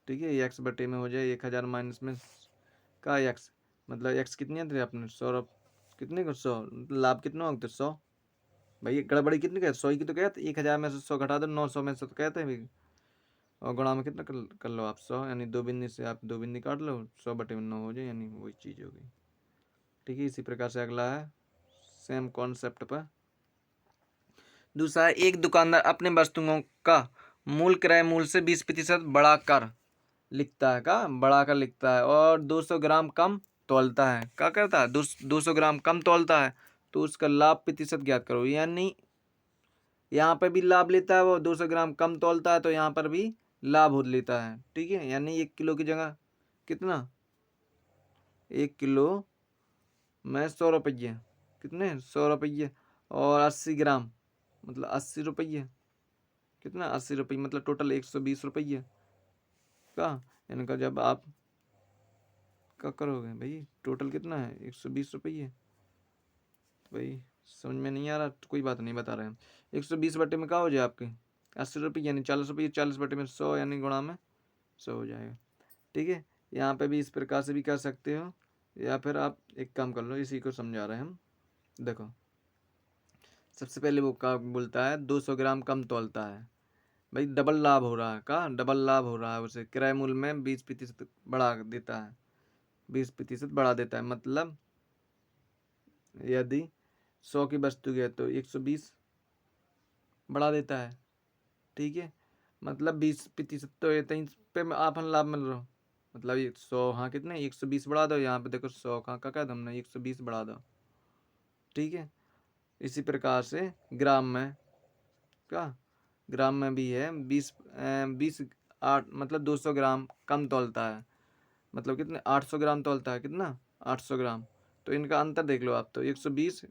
Speaker 1: ठीक है, x/में हो जाए 1000 माइनस में का x, मतलब x कितनी है आपने? 100, कितने को 100, लाभ कितना होगा? तो 100। भाई गड़बड़ी कितनी कहते? 100 की तो कहते, 1000 में से 100 घटा दो, 900 में से तो कहते हैं भाई, और गुणा में कितना कर लो आप? 100, यानी 2 बिंदी से आप 2 बिंदी काट लो, 100/9 हो जाए, यानी वही चीज़ हो गई। ठीक है, इसी प्रकार से अगला है सेम कॉन्सेप्ट पर। दूसरा, एक दुकानदार अपने वस्तुओं का मूल क्रय मूल्य से 20% बढ़ाकर लिखता है। का बढ़ाकर लिखता है, और 200 ग्राम कम तौलता है। क्या करता है? 200 ग्राम कम तौलता है, तो उसका लाभ प्रतिशत ज्ञात करो। यानी यहाँ पर भी लाभ लेता है वो, 200 ग्राम कम तौलता है तो यहाँ पर भी लाभ हो लेता है। ठीक है, यानी 1 किलो की जगह कितना 1 किलो में 100 रुपये, कितने 100 रुपये, और 80 ग्राम मतलब 80 रुपये, कितना 80 रुपये मतलब टोटल 120 रुपये का। इनका जब आप क्या करोगे भाई, टोटल कितना है 120 रुपये। तो भाई समझ में नहीं आ रहा तो कोई बात नहीं, बता रहे हैं 120 बटे में क्या हो जाए आपके 80 रुपये, यानी 40 रुपये, 40 बटे में 100 यानी गुणा में 100 हो जाएगा। ठीक है, यहाँ पे भी इस प्रकार से भी कर सकते हो, या फिर आप एक काम कर लो, इसी को समझा रहे हैं हम। देखो सबसे पहले वो क्या बोलता है, 200 ग्राम कम तौलता है। भाई डबल लाभ हो रहा है, का डबल लाभ हो रहा है, उसे क्रय मूल्य में 20% बढ़ा देता है, 20% बढ़ा देता है। मतलब यदि 100 की वस्तु है तो 120 बढ़ा देता है। ठीक है, मतलब 20% तो यहीं पे आप लाभ मिल रहा हो, मतलब 100, हाँ कितने 120 बढ़ा दो, यहाँ पे देखो 100 कहाँ का कह हमने 120 बढ़ा दो। ठीक है, इसी प्रकार से ग्राम में क्या, ग्राम में भी है 20 8 मतलब 200 ग्राम कम तौलता है, मतलब कितने 800 ग्राम तौलता है, कितना 800 ग्राम। तो इनका अंतर देख लो आप, तो 120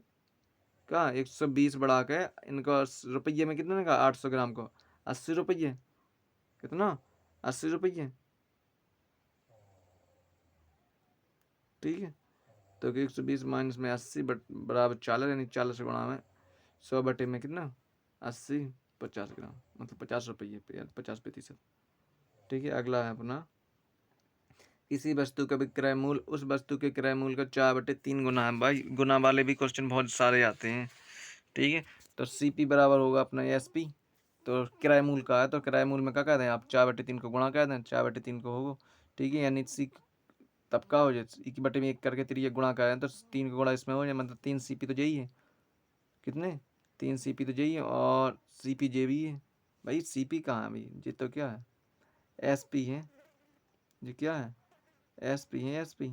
Speaker 1: का 120 बढ़ा के इनको रुपये में कितने का 800 ग्राम को 80 रुपये, कितना 80 रुपये। ठीक है, तो 120 माइनस में 80 बराबर 40, यानी 40 गुणा में 100 बटे में कितना 80, 50 ग्राम मतलब 50 रुपये, 50%। ठीक है, अगला है अपना, किसी वस्तु का विक्रय मूल्य उस वस्तु के क्रय मूल्य का 4/3 गुना है। भाई गुना वाले भी क्वेश्चन बहुत सारे आते हैं। ठीक है, तो CP बराबर होगा अपना SP, तो किराए मूल्य का है तो किराए मूल्य में क्या कहते हैं आप 4/3 को गुणा कर दें, 4/3 को होगा। ठीक है, यानी सी तब का हो जाए 1/1 करके 3 गुणा करें तो 3 का गुणा इसमें हो जाए, मतलब 3 CP तो यही है, कितने 3 CP तो यही है, और CP जे भी है। भाई CP कहाँ है भाई, ये तो क्या है SP है, ये क्या है SP है, SP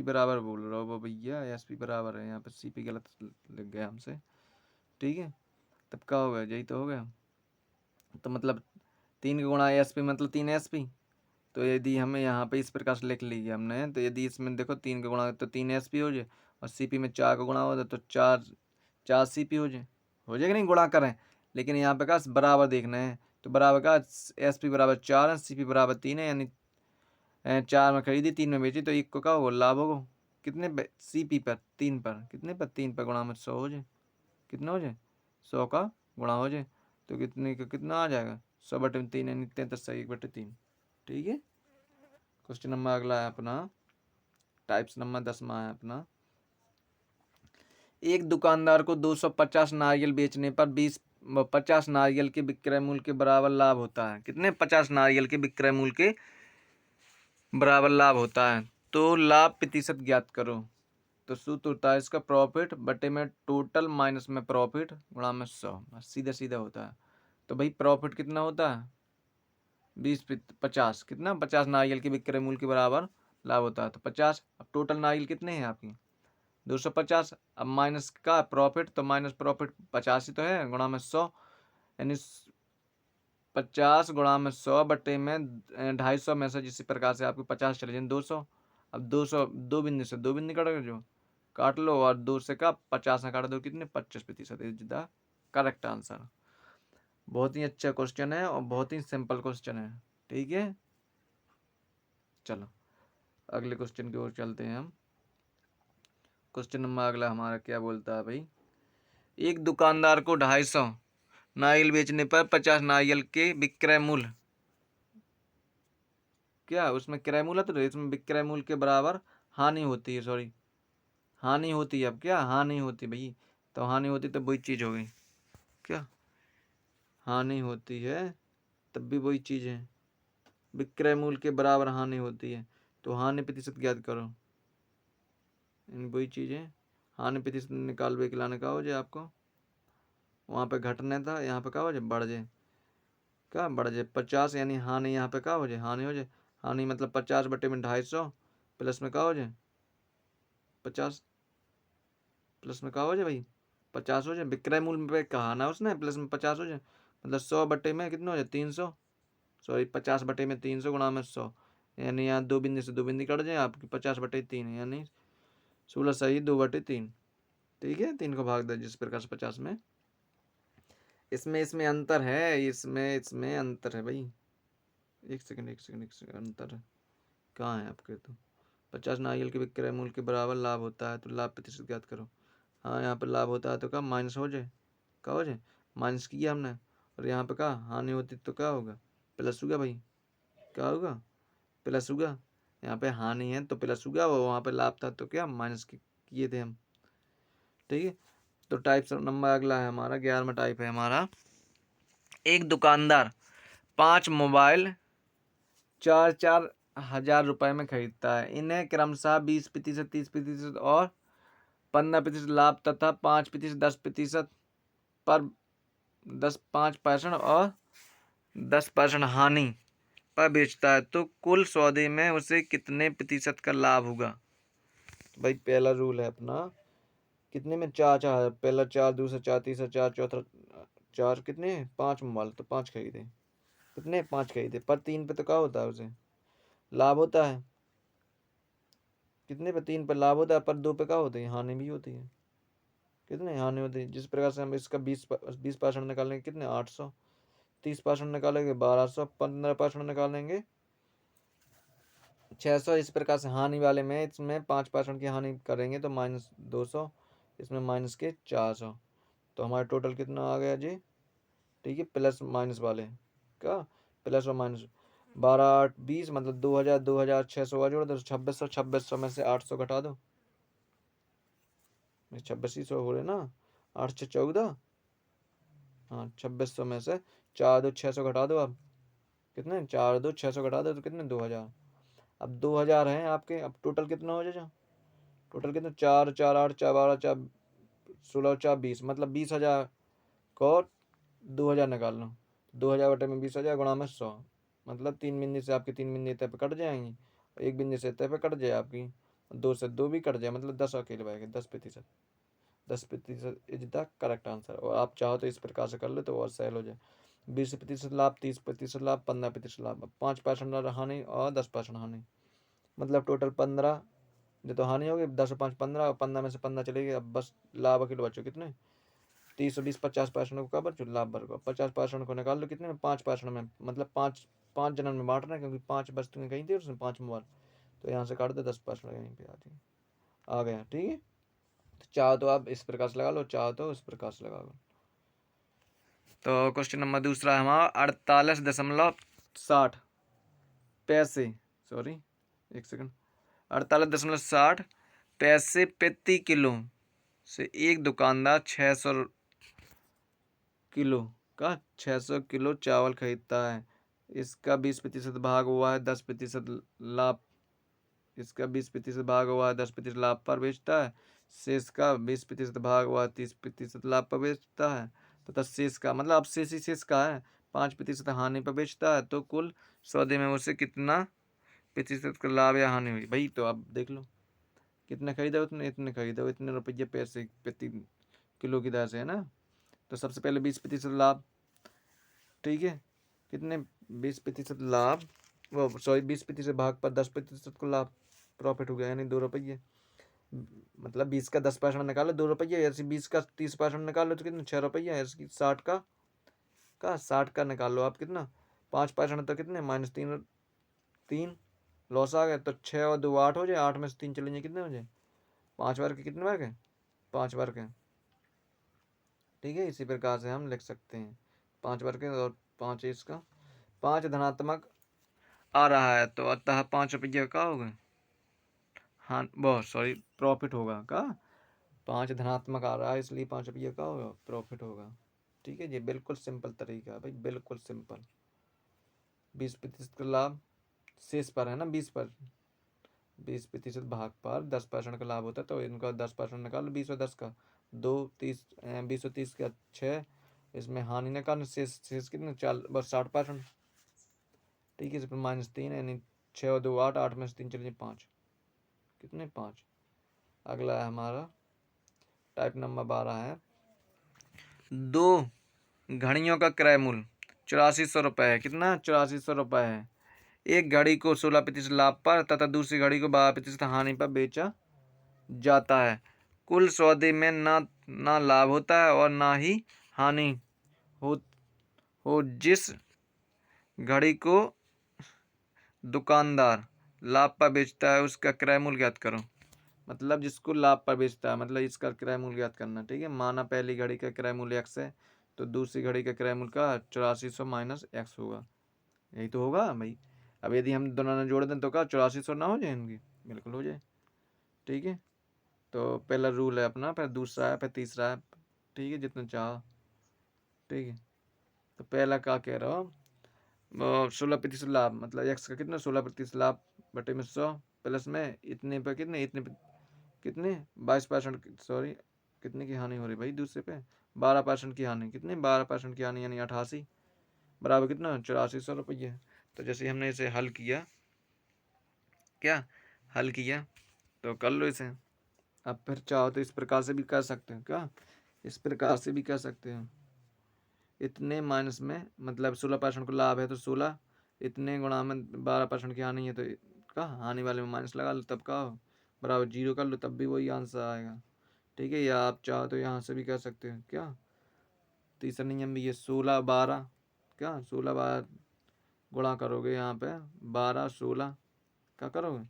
Speaker 1: बराबर बोल रहा हो भैया, SP बराबर है, यहाँ पे CP गलत लग गया हमसे। ठीक है, तब क्या हो गया, यही तो हो गया। तो मतलब 3 का गुणा SP मतलब 3 SP। तो यदि हमें यहाँ पे इस प्रकार से लिख लीजिए हमने, तो यदि इसमें देखो 3 का गुणा तो 3 SP हो जाए, और CP में 4 का गुणा हो जाए तो 4 CP हो जाएगा नहीं गुणा करें। लेकिन यहाँ पे का बराबर देखना है, तो बराबर का SP बराबर 4 है, CP बराबर 3 है, यानी 4 में खरीदी 3 में बेची, तो 1 को क्या होगा लाभ होगा, कितने पे CP पर 3 पर, कितने पर 3 पर गुणा में 100 हो जाए, कितना हो जाए 100 का गुणा हो जाए, तो कितने का कितना आ जाएगा 100/3, यानी 33/3। ठीक है, क्वेश्चन नंबर अगला है अपना, टाइप्स नंबर 10वां है अपना, एक दुकानदार को 250 नारियल बेचने पर 50 नारियल के विक्रय मूल्य के बराबर लाभ होता है। कितने 50 नारियल के विक्रय मूल्य के बराबर लाभ होता है, तो लाभ प्रतिशत ज्ञात करो। तो सूत्र होता है इसका प्रॉफिट बटे में टोटल माइनस में प्रॉफिट गुणा में 100, सीधा सीधा होता है। तो भाई प्रॉफिट कितना होता है 50, कितना 50 नारियल के विक्रय मूल्य के बराबर लाभ होता है, तो 50। अब टोटल नारियल कितने हैं आपकी 250, अब माइनस का प्रॉफिट, तो माइनस प्रॉफिट 50 ही तो है गुणा में 100, यानी 50 गुणा में 100 बटे में 250 में से जिस प्रकार से आपको 50 चले जाए 200। अब 200 दो बिंदु से दो बिंदु कटोगे जो काट लो, और 2 से का 50 में काट दो, कितने 25% इज द करेक्ट आंसर। बहुत ही अच्छा क्वेश्चन है और बहुत ही सिंपल क्वेश्चन है। ठीक है, चलो अगले क्वेश्चन की ओर चलते हैं हम। क्वेश्चन नंबर अगला हमारा क्या बोलता है भाई, एक दुकानदार को 250 नारियल बेचने पर 50 नारियल के विक्रय मूल्य, क्या उसमें क्रय मूल्य तो इसमें विक्रय मूल्य के बराबर हानि होती है, सॉरी हानि होती है। अब क्या हानि होती भाई, तो हानि होती तो वही चीज होगी, क्या हानि होती है तब भी वही चीज है, विक्रय मूल्य के बराबर हानि होती है, तो हानि प्रतिशत ज्ञात करो, इन वही चीज है। हानि प्रतिशत निकाल के लाने का हो जाए आपको, वहाँ पे घटने था, यहाँ पे क्या हो जाए बढ़ जाए, क्या बढ़ जाए 50, यानी हानि यहाँ पे क्या हो जाए हानि हो जाए। हानि मतलब 50 बटे में 250 प्लस में क्या हो जाए 50, प्लस में क्या हो जाए भाई 50 हो जाए, विक्रय मूल्य पे कहा ना उसने प्लस में 50 हो जाए, मतलब 100 बटे में कितना हो जाए 300, सॉरी 50/300 गुणा में 100, यानी यहाँ 2 बिंदी से 2 बिंदी कट जाए आपकी 50/3, यानी 16 सही 2/3। ठीक है, 3 को भाग दे जिस प्रकार से 50 में। इसमें अंतर है, इसमें अंतर है भाई। एक सेकंड अंतर कहाँ है आपके? तो 50 नारियल के विक्रय मूल्य के बराबर लाभ होता है तो लाभ प्रतिशत ज्ञात करो। हाँ, यहाँ पर लाभ होता है तो क्या माइनस हो जाए, क्या हो जाए, माइनस किया हमने। और यहाँ पे क्या हानि होती तो क्या होगा, प्लस होगा भाई, क्या होगा, प्लस होगा। यहाँ पे हानि है तो प्लस होगा, और वहाँ पे लाभ था तो क्या माइनस किए थे हम। ठीक है, तो टाइप नंबर अगला है हमारा 11वां टाइप है हमारा। एक दुकानदार 5 मोबाइल 4,000 रुपए में खरीदता है। इन्हें क्रमशः 20%, 30% और 15% लाभ तथा 5%, 10% पर 5% और 10% हानि पर बेचता है, तो कुल सौदे में उसे कितने प्रतिशत का लाभ होगा? भाई पहला रूल है अपना, कितने में 4 पहला 4, दूसरा 4, तीसरा 4, चौथा 4, कितने 5 मोबाइल तो 5 खरीदे, कितने 5 खरीदे, पर 3 पे तो क्या होता है उसे लाभ होता है, कितने पे 3 पे लाभ होता है, पर 2 पे क्या होती है हानि भी होती है, कितने हानि होती है। जिस प्रकार से हम इसका 20% निकालेंगे कितने 800, 30% निकालेंगे 1200, 15% निकालेंगे 600। इस प्रकार से हानि वाले में इसमें 5% की हानि करेंगे तो -200, इसमें माइनस के 400, तो हमारा टोटल कितना आ गया जी? ठीक है, प्लस माइनस वाले क्या, प्लस और माइनस 12, 8, 20 मतलब 2000, 2600 का जोड़ दो 2600, 2600 में से 800 घटा दो, 2600 हो रहे ना, 8 से 14, हाँ 2600 में से 4 2 600 घटा दो। अब कितने 4 2 600 घटा दो तो कितने 2000। अब 2000 हैं आपके, अब टोटल कितना हो जाएगा, टोटल कितना 4 4 8 4 12 4 16 4 20 मतलब 20,000 को 2000 निकाल लो, 2000 बटे में 20,000 गुणा में 100, मतलब 3 बिंदी से आपकी 3 बिंदी इतने पे कट जाएंगी, एक बिंदी से इतने पे कट जाए आपकी, 2 से 2 भी कट जाए, मतलब 10 अकेले बचेगा, 10%, 10% इज द करेक्ट आंसर। और आप चाहो तो इस प्रकार से कर लो तो और सहल हो जाए। 20% लाभ, 30% लाभ, 15% लाभ, 5% हानि और 10% हानि, मतलब टोटल 15। जो तो हानि होगी 10 और 5 15, और 15 में से 15 चलेगी, अब बस लाभ अकेले बचो कितने 30 और 20 50% को क्या बचो लाभ भर को, 50% को निकाल लो कितने में 5% में, मतलब 5 जनन में बांटना है क्योंकि 5 वस्तुएं कहीं थी उसमें 5 मोबाइल, तो यहाँ से काट दो 10% यहीं पे आती आ गया। ठीक है, तो चाहो तो आप इस प्रकार से लगा लो, चाहो तो इस प्रकार से लगा लो। तो क्वेश्चन नंबर दूसरा है हमारा 48.60 पैसे, सॉरी 1 सेकंड, 48.60 पैसे प्रति किलो से एक दुकानदार 600 किलो चावल खरीदता है। इसका 20% भाग हुआ है 10% लाभ, इसका 20% भाग हुआ है 10% लाभ पर बेचता है। शेष का 20% भाग हुआ है 30% लाभ पर बेचता है, तथा शेष का मतलब अब शेष ही शेष का है 5% हानि पर बेचता है, तो कुल सौदे में उसे कितना प्रतिशत का लाभ या हानि हुई। भाई तो आप देख लो कितने खरीदा उतने, इतने खरीदा इतने रुपये पैसे प्रति किलो की दर से, है ना। तो सबसे पहले 20% लाभ, ठीक है, कितने 20% लाभ, वो सॉरी 20% भाग पर 10% को लाभ, प्रॉफिट हो गया, यानी 2 रुपये, मतलब 20 का 10% निकालो 2 रुपये, ऐसे 20 का 30% निकालो तो कितने 6 रुपये, ऐसे 60 का 60 का निकाल लो आप कितना 5% तो कितने -3, 3 लॉस आ गया, तो 6 और 2 8 हो जाए, 8 में से 3 चले जाए कितने हो जाए 5 बार के, कितने बार के 5 बार के। ठीक है, इसी प्रकार से हम लिख सकते हैं 5 बार के, और 5 इसका 5 धनात्मक आ रहा है, तो अतः 5 रुपये का होगा, हाँ बहुत सॉरी प्रॉफिट होगा का, 5 धनात्मक आ रहा है इसलिए 5 रुपये का होगा प्रॉफिट होगा। ठीक है जी, बिल्कुल सिंपल तरीका है भाई, बिल्कुल सिंपल। 20% का लाभ शेष पर है ना, 20% भाग पर 10% का लाभ होता है, तो इनका 10% निकालो, 20 और 10 का 2 30, 20 और 30 का 6, इसमें हानि निकालो, शेष शेष कितने 4 बस 60%। ठीक है, इसमें -3 यानी 6 और 2 8, 8 में से 3 चलिए 5, कितने 5। अगला है हमारा टाइप नंबर 12 है, 2 घड़ियों का क्रय मूल्य ₹8400 है। कितना? ₹8400 है। एक घड़ी को 16% लाभ पर तथा दूसरी घड़ी को 12% हानि पर बेचा जाता है। कुल सौदे में ना लाभ होता है और ना ही हानि हो जिस घड़ी को दुकानदार लाभ पर बेचता है उसका क्रय मूल्य ज्ञात करो। मतलब जिसको लाभ पर बेचता है, मतलब इसका क्रय मूल्य ज्ञात करना। ठीक है, माना पहली घड़ी का क्रय मूल्य x है तो दूसरी घड़ी का क्रय मूल्य का 8400 माइनस x होगा। यही तो होगा भाई। अब यदि हम दोनों ने जोड़ दें तो क्या 8400 ना हो जाए इनकी? बिल्कुल हो जाए। ठीक है, तो पहला रूल है अपना, फिर दूसरा है, फिर तीसरा है। ठीक है, जितना चाह। ठीक है, तो पहला क्या कह रहा हूँ, 16% लाभ, मतलब एक्स का कितना 16% लाभ बटे में 100 प्लस में इतने पे कितने 22%, सॉरी कितने की हानि हो रही भाई दूसरे पे, 12% की हानि। कितने 12% की हानि यानी 88 बराबर कितना 8400 रुपये। तो जैसे हमने इसे हल किया, क्या हल किया, तो कर लो इसे। अब फिर चाहो तो इस प्रकार से भी कर सकते हैं। क्या इस प्रकार से भी कर सकते हैं, इतने माइनस में, मतलब 16% को लाभ है तो 16, इतने गुणा में 12% की हानि है तो का हानि वाले में माइनस लगा लो, तब का बराबर 0 कर लो, तब भी वही आंसर आएगा। ठीक है, या आप चाहो तो यहाँ से भी कर सकते हैं। क्या तीसरा नियम भी ये 16 12, क्या 16 12 गुणा करोगे यहाँ पे 12 16, क्या करोगे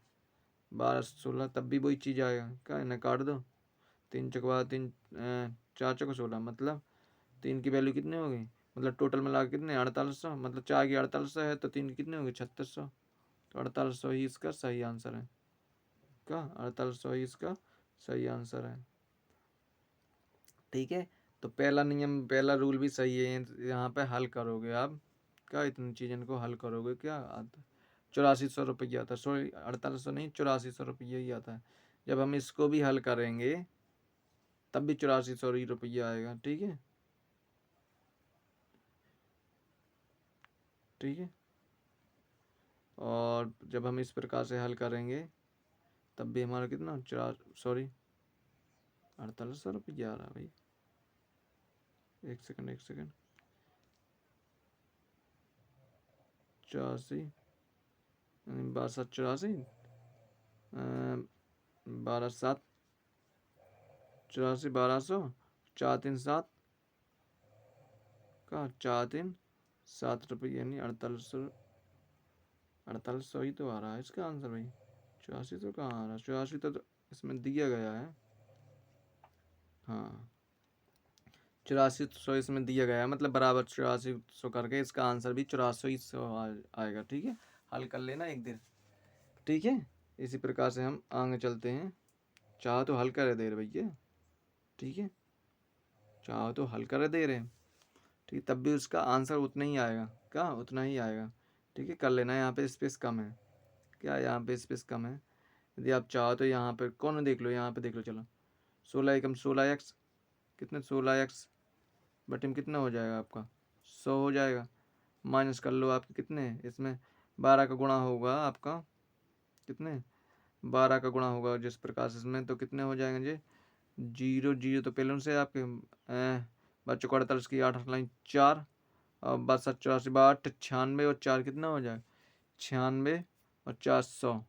Speaker 1: 12 16, तब भी वही चीज़ आएगा। क्या इन्हें काट दो, 3 4 चौको 16, मतलब 3 की वैल्यू कितनी होगी, मतलब टोटल मिला के कितने 4800, मतलब 4 की 4800 है तो 3 की कितनी होगी 3600। तो 4800 ही इसका सही आंसर है। क्या 4800 ही इसका सही आंसर है। ठीक है, तो पहला नियम, पहला रूल भी सही है। यहाँ पे हल करोगे आप, क्या इतनी चीज़ को हल करोगे, क्या आता 8400 रुपये आता है, सॉरी 4800 नहीं 8400 रुपये ही आता है। जब हम इसको भी हल करेंगे तब भी 8400 रुपये आएगा। ठीक है, ठीक है, और जब हम इस प्रकार से हल करेंगे तब भी हमारा कितना 4800 रुपये आ रहा है भाई। एक सेकंड, एक सेकंड, 84 62 84, 12 7 84 4 3 7 का 4 3 7 रुपये यानी 4800 ही तो आ रहा है इसका आंसर भाई। 84 तो कहाँ आ रहा है, 84 तो इसमें दिया गया है। हाँ 8400 इसमें दिया गया है, मतलब बराबर 8400 करके इसका आंसर भी 8400 आएगा। ठीक है, हल कर लेना एक दिन। ठीक है, इसी प्रकार से हम आगे चलते हैं। चाहो तो हल कर दे रहे भैया। ठीक है, चाहो तो हल कर दे रहे हैं। ठीक, तब भी उसका आंसर उतना ही आएगा। क्या उतना ही आएगा। ठीक है, कर लेना, यहाँ पे स्पेस कम है। क्या यहाँ पे स्पेस कम है, यदि आप चाहो तो यहाँ पे कौन देख लो, यहाँ पे देख लो। चलो 16 एकम 16x, कितने 16x बटे में कितना हो जाएगा आपका 100 हो जाएगा। माइनस कर लो आपके कितने, इसमें 12 का गुणा होगा आपका, कितने 12 का गुणा होगा जिस प्रकार से इसमें, तो कितने हो जाएंगे जी 0 0 तो पहले से आपके बच्चों को 48 की 8 लाइन 4 और 62 84 8 96 और 4 कितना हो जाएगा 96 और 4 100,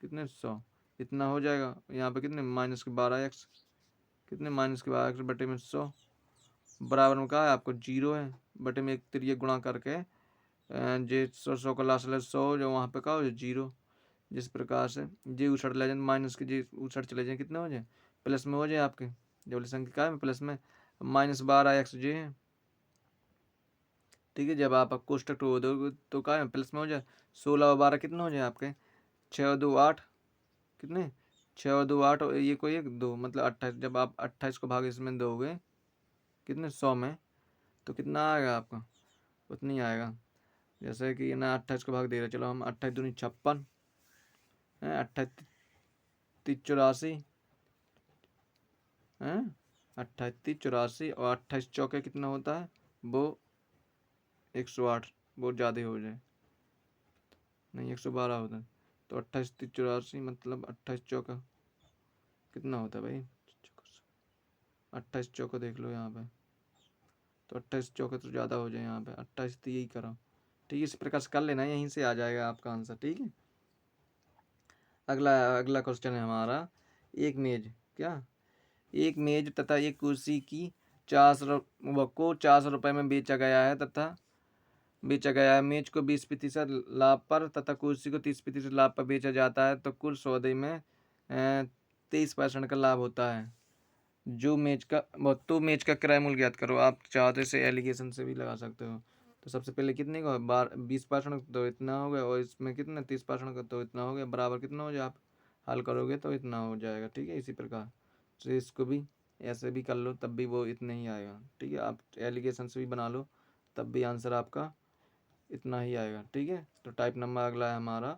Speaker 1: कितने 100 इतना हो जाएगा। यहाँ पे कितने माइनस के 12x, कितने माइनस के 12x बटे में 100 बराबर में कहा है आपको 0 है, बटे में एक तिरिय गुणा करके जे 100 का लास्ट 100 जो वहाँ पे कहा हो 0। जिस प्रकार से जे उछड़ ले जाए माइनस के जे उछड़ चले जाए कितने हो जाए प्लस में हो जाए आपके, जो वाली संख्या का है प्लस में -12x जे है। ठीक है, जब आप कोष्टक हो दोगे तो क्या है प्लस में हो जाए 16 और 12 कितने हो जाए आपके 6 और 2 8, कितने 6 और 2 8 और ये कोई एक 2 मतलब 28। जब आप 28 को भाग इसमें दोगे कितने 100 में तो कितना आएगा आपका उतनी आएगा। जैसे कि ना 28 को भाग दे रहे, चलो हम 28 दूनी 56 है, 28 3 84 है, 28 3 84 और 28 चौके कितना होता है वो 108, बहुत ज़्यादा हो जाए नहीं 112 होता है। तो 28 3 84 मतलब 28 चौका कितना होता है भाई, 28 चौका देख लो यहाँ पे तो 28 चौके तो ज़्यादा हो जाए, यहाँ पे 28 तो यही करो। ठीक है, इस प्रकार से कर लेना, यहीं से आ जाएगा आपका आंसर। ठीक है, अगला अगला क्वेश्चन है हमारा, एक मेज क्या, एक मेज तथा एक कुर्सी की 400 रुपये में बेचा गया है तथा बेचा गया है। मेज को 20% लाभ पर तथा कुर्सी को 30% लाभ पर बेचा जाता है, तो कुल सौदे में 23% का लाभ होता है। जो मेज का तो मेज का क्रय मूल्य ज्ञात करो। आप चाहो तो इसे एलिगेशन से भी लगा सकते हो। तो सबसे पहले कितने का 20% तो इतना हो गया, और इसमें कितना 30% का तो इतना हो गया, बराबर कितना हो जाए, आप हल करोगे तो इतना हो जाएगा। ठीक है, इसी प्रकार से इसको भी ऐसे भी कर लो, तब भी वो इतना ही आएगा। ठीक है, आप एलिगेशन से भी बना लो, तब भी आंसर आपका इतना ही आएगा। ठीक है, तो टाइप नंबर अगला है हमारा,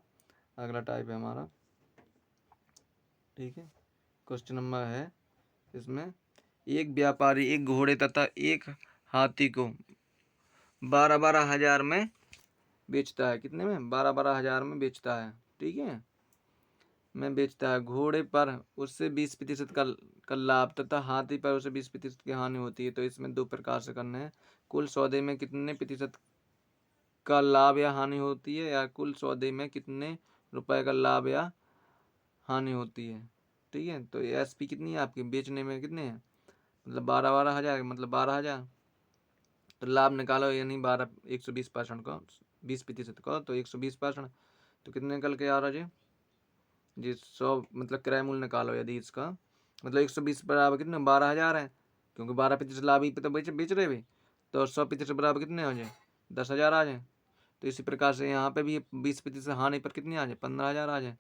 Speaker 1: अगला टाइप है हमारा। ठीक है, क्वेश्चन नंबर है इसमें, एक व्यापारी एक घोड़े तथा एक हाथी को 12,000 में बेचता है। कितने में? 12,000 में बेचता है। ठीक है, में बेचता है। घोड़े पर उससे 20% का लाभ तथा हाथी पर उसे 20% की हानि होती है। तो इसमें दो प्रकार से करना है, कुल सौदे में कितने प्रतिशत का लाभ या हानि होती है, या कुल सौदे में कितने रुपए का लाभ या हानि होती है। ठीक है, तो एसपी कितनी है आपकी, बेचने में कितने हैं, मतलब 12,000 मतलब 12,000। तो लाभ निकालो, यानी 120% का, 20% का, तो 120%, तो कितने निकल के आ रहा जी, 100 मतलब क्रय मूल्य निकालो यदि इसका, मतलब 120 बराबर कितने 12,000 है, क्योंकि 12% लाभ ही पे तो बेच रहे भाई। तो 100% बराबर कितने आ जाए, 10,000 आ जाए। तो इसी प्रकार से यहाँ पे भी 20% हानि पर कितनी आ जाए, 15,000 आ जाए।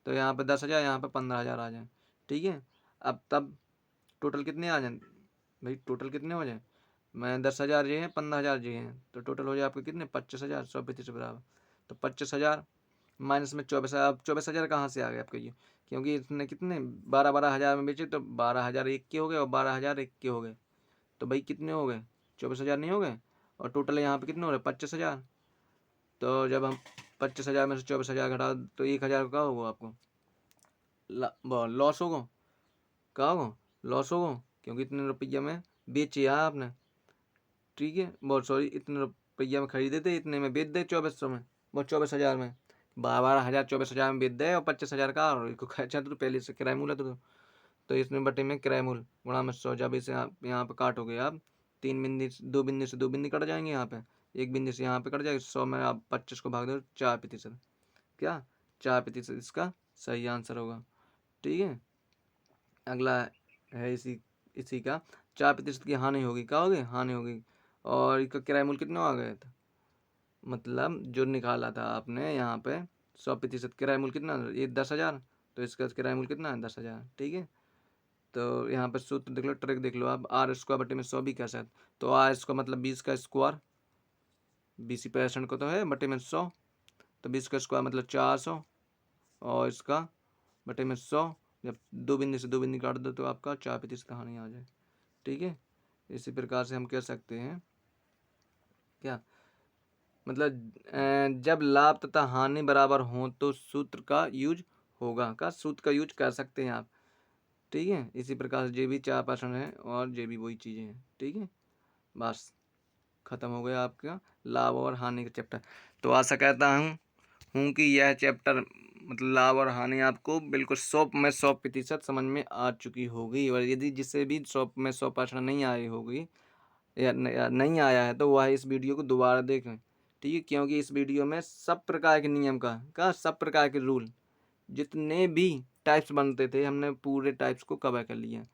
Speaker 1: तो यहाँ पे 10,000, यहाँ पे 15,000 आ जाए। ठीक है, अब तब टोटल कितने आ जाए भाई, टोटल कितने हो जाए, मैं 10,000 जी हैं, 15,000 जी हैं, तो टोटल हो जाए आपके कितने 25,000, 100% बराबर। तो 25,000 माइनस में 24,000। अब 24,000 कहाँ से आ गए आपके ये, क्योंकि इसने कितने 12,000 में बेचे, तो 12,000 एक के हो गए और 12,000 एक के हो गए, तो भाई कितने हो गए, 24,000 नहीं हो गए, और टोटल यहाँ पे कितने हो रहे 25,000। तो जब हम 25,000 में से 24,000 घटा तो 1,000 का होगा आपको लॉस होगा, क्या होगा, लॉस होगा, क्योंकि इतने रुपये में बेचे आपने। ठीक है, बहुत सॉरी, इतने रुपये में खरीदे थे, इतने में बेच दे 2400 में, वो 24,000 में, 12,000 24,000 में बेच दे, और 25,000 का और इसको खर्चा तो पहले से किराया मूल्य तो इसमें बटे में किराया मूल्य गुणा में 100। जब इसे आप यहाँ पे काटोगे आप, 3 बिंदी 2 बिंदी से 2 बिंदी कट जाएंगे, यहाँ पे 1 बिंदी से यहाँ पे कट जाएगी, 100 में आप 25 को भाग दो 4%, क्या 4% इसका सही आंसर होगा। ठीक है, अगला है इसी इसी का, 4% की हानि होगी, क्या होगी, हानि होगी, और इसका किराया मूल्य कितना आ गया था, मतलब जो निकाला था आपने यहाँ पे 100% किराया मूल्य कितना, ये 10,000, तो इसका किराया मूल्य कितना है 10,000। ठीक है, तो यहाँ पर सूत्र देख लो, ट्रिक देख लो आप, आर स्क्वायर बटे में 100 भी कह सकते, तो आर स्क्वायर मतलब 20 का स्क्वायर, 20% को तो है बटे में 100, तो 20 का स्क्वायर मतलब 400, और इसका बटे में 100, जब 2 बिंदी से 2 बिंदी काट दो तो आपका 4% हानि आ जाए। ठीक है, इसी प्रकार से हम कह सकते हैं क्या, मतलब जब लाभ तथा हानि बराबर हो तो सूत्र का यूज होगा, का सूत्र का यूज कर सकते हैं आप। ठीक है, इसी प्रकार से जे भी 4% है और जे भी वही चीज़ें हैं। ठीक है, बस खत्म हो गया आपका लाभ और हानि का चैप्टर। तो आशा करता हूँ कि यह चैप्टर मतलब लाभ और हानि आपको बिल्कुल 100% समझ में आ चुकी होगी, और यदि जिससे भी 100% नहीं आई होगी या नहीं आया है, तो वह इस वीडियो को दोबारा देखें। ठीक है, क्योंकि इस वीडियो में सब प्रकार के नियम का सब प्रकार के रूल, जितने भी टाइप्स बनते थे, हमने पूरे टाइप्स को कवर कर लिया।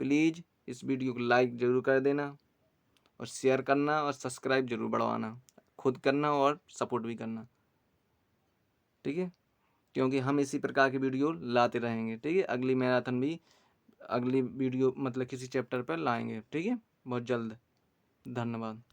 Speaker 1: प्लीज़ इस वीडियो को लाइक ज़रूर कर देना, और शेयर करना, और सब्सक्राइब जरूर बढ़वाना, खुद करना और सपोर्ट भी करना। ठीक है, क्योंकि हम इसी प्रकार की वीडियो लाते रहेंगे। ठीक है, अगली मैराथन भी अगली वीडियो मतलब किसी चैप्टर पर लाएंगे। ठीक है, बहुत जल्द। धन्यवाद।